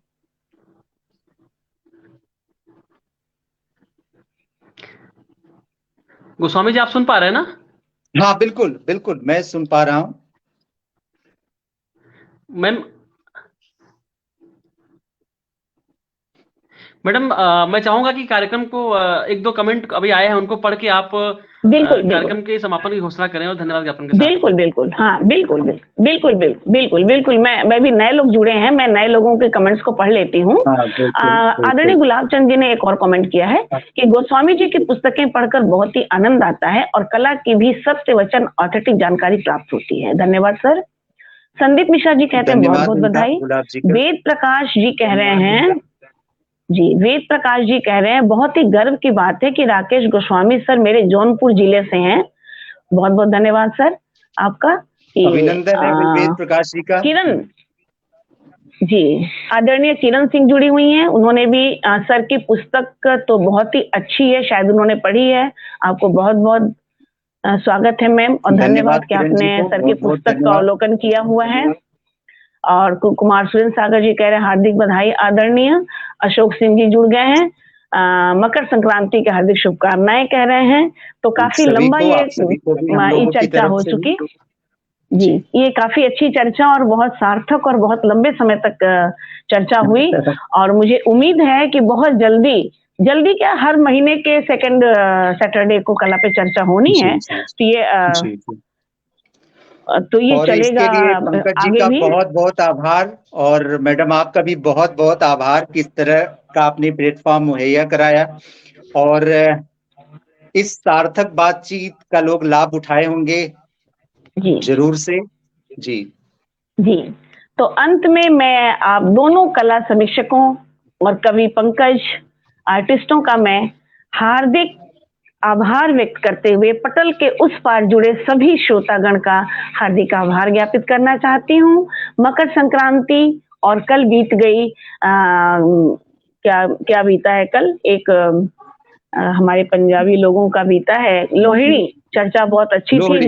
गोस्वामी जी, आप सुन पा रहे हैं ना? हाँ बिल्कुल बिल्कुल, मैं सुन पा रहा हूँ मैम। मैडम, मैं चाहूंगा कि कार्यक्रम को 1-2 कमेंट अभी आए हैं, उनको पढ़ के आप बिल्कुल कार्यक्रम के समापन की घोषणा करें और धन्यवाद ज्ञापन के साथ। बिल्कुल हाँ, बिल्कुल मैं भी, नए लोग जुड़े हैं, मैं नए लोगों के कमेंट्स को पढ़ लेती हूँ। हाँ, बिल्कुल, आदरणीय गुलाब चंद जी ने एक और कमेंट किया है कि गोस्वामी जी की पुस्तकें पढ़कर बहुत ही आनंद आता है और कला की भी सत्य वचन ऑथेंटिक जानकारी प्राप्त होती है। धन्यवाद सर। संदीप मिश्रा जी कहते हैं बहुत बहुत बधाई। वेद प्रकाश जी कह रहे हैं जी, वेद प्रकाश जी कह रहे हैं बहुत ही गर्व की बात है कि राकेश गोस्वामी सर मेरे जौनपुर जिले से हैं। बहुत बहुत धन्यवाद सर आपका। अभिनंदन है वेद प्रकाश जी का। किरण जी, आदरणीय किरण सिंह जुड़ी हुई हैं, उन्होंने भी सर की पुस्तक तो बहुत ही अच्छी है, शायद उन्होंने पढ़ी है। आपको बहुत बहुत स्वागत है मैम, और धन्यवाद कि आपने सर की पुस्तक का अवलोकन किया हुआ है। और कुमार सुरेंद्र सागर जी कह रहे हैं हार्दिक बधाई आदरणीय। अशोक सिंह जी जुड़ गए हैं, मकर संक्रांति के हार्दिक शुभकामनाएं कह रहे हैं। तो काफी लंबा ये चर्चा हो चुकी जी, ये काफी अच्छी चर्चा और बहुत सार्थक और बहुत लंबे समय तक चर्चा हुई, और मुझे उम्मीद है कि बहुत जल्दी क्या, हर महीने के सेकंड सैटरडे को कला पे चर्चा होनी है। तो ये और चलेगा इसके लिए पंकज जी का बहुत बहुत आभार, और मैडम आपका भी बहुत बहुत आभार, किस तरह का आपने प्लेटफॉर्म मुहैया कराया, और इस सार्थक बातचीत का लोग लाभ उठाए होंगे जी जरूर से जी। तो अंत में मैं आप दोनों कला समीक्षकों और कवि पंकज आर्टिस्टों का मैं हार्दिक आभार व्यक्त करते हुए पटल के उस पार जुड़े सभी श्रोतागण का हार्दिक आभार ज्ञापित करना चाहती हूँ। मकर संक्रांति और कल बीत गई, क्या बीता है कल, एक हमारे पंजाबी लोगों का बीता है लोहड़ी, चर्चा बहुत अच्छी थी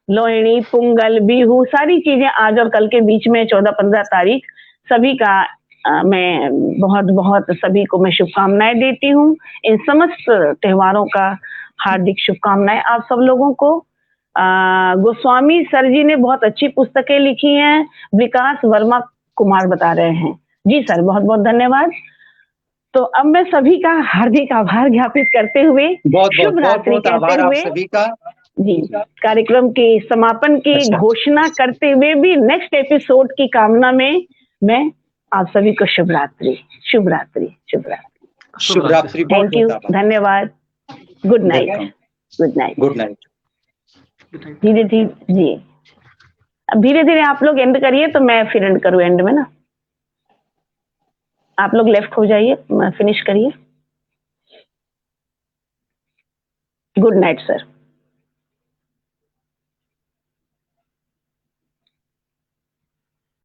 लोहड़ी, पुंगल, बिहू, सारी चीजें आज और कल के बीच में 14-15 तारीख सभी का मैं बहुत बहुत सभी को मैं शुभकामनाएं देती हूँ। इन समस्त त्योहारों का हार्दिक शुभकामनाएं आप सब लोगों को। गोस्वामी सर जी ने बहुत अच्छी पुस्तकें लिखी हैं, विकास वर्मा कुमार बता रहे हैं। जी सर, बहुत बहुत धन्यवाद। तो अब मैं सभी का हार्दिक आभार ज्ञापित करते हुए शुभ रात्रि कहते हुए सभी का जी, कार्यक्रम के समापन की घोषणा करते हुए भी नेक्स्ट एपिसोड की कामना में मैं आप सभी को शुभ रात्रि। थैंक यू, धन्यवाद। Good night. धीरे जी, अब धीरे धीरे आप लोग एंड करिए तो मैं फिर एंड करूँ एंड में ना। आप लोग लेफ्ट हो जाइए, फिनिश करिए। Good night sir.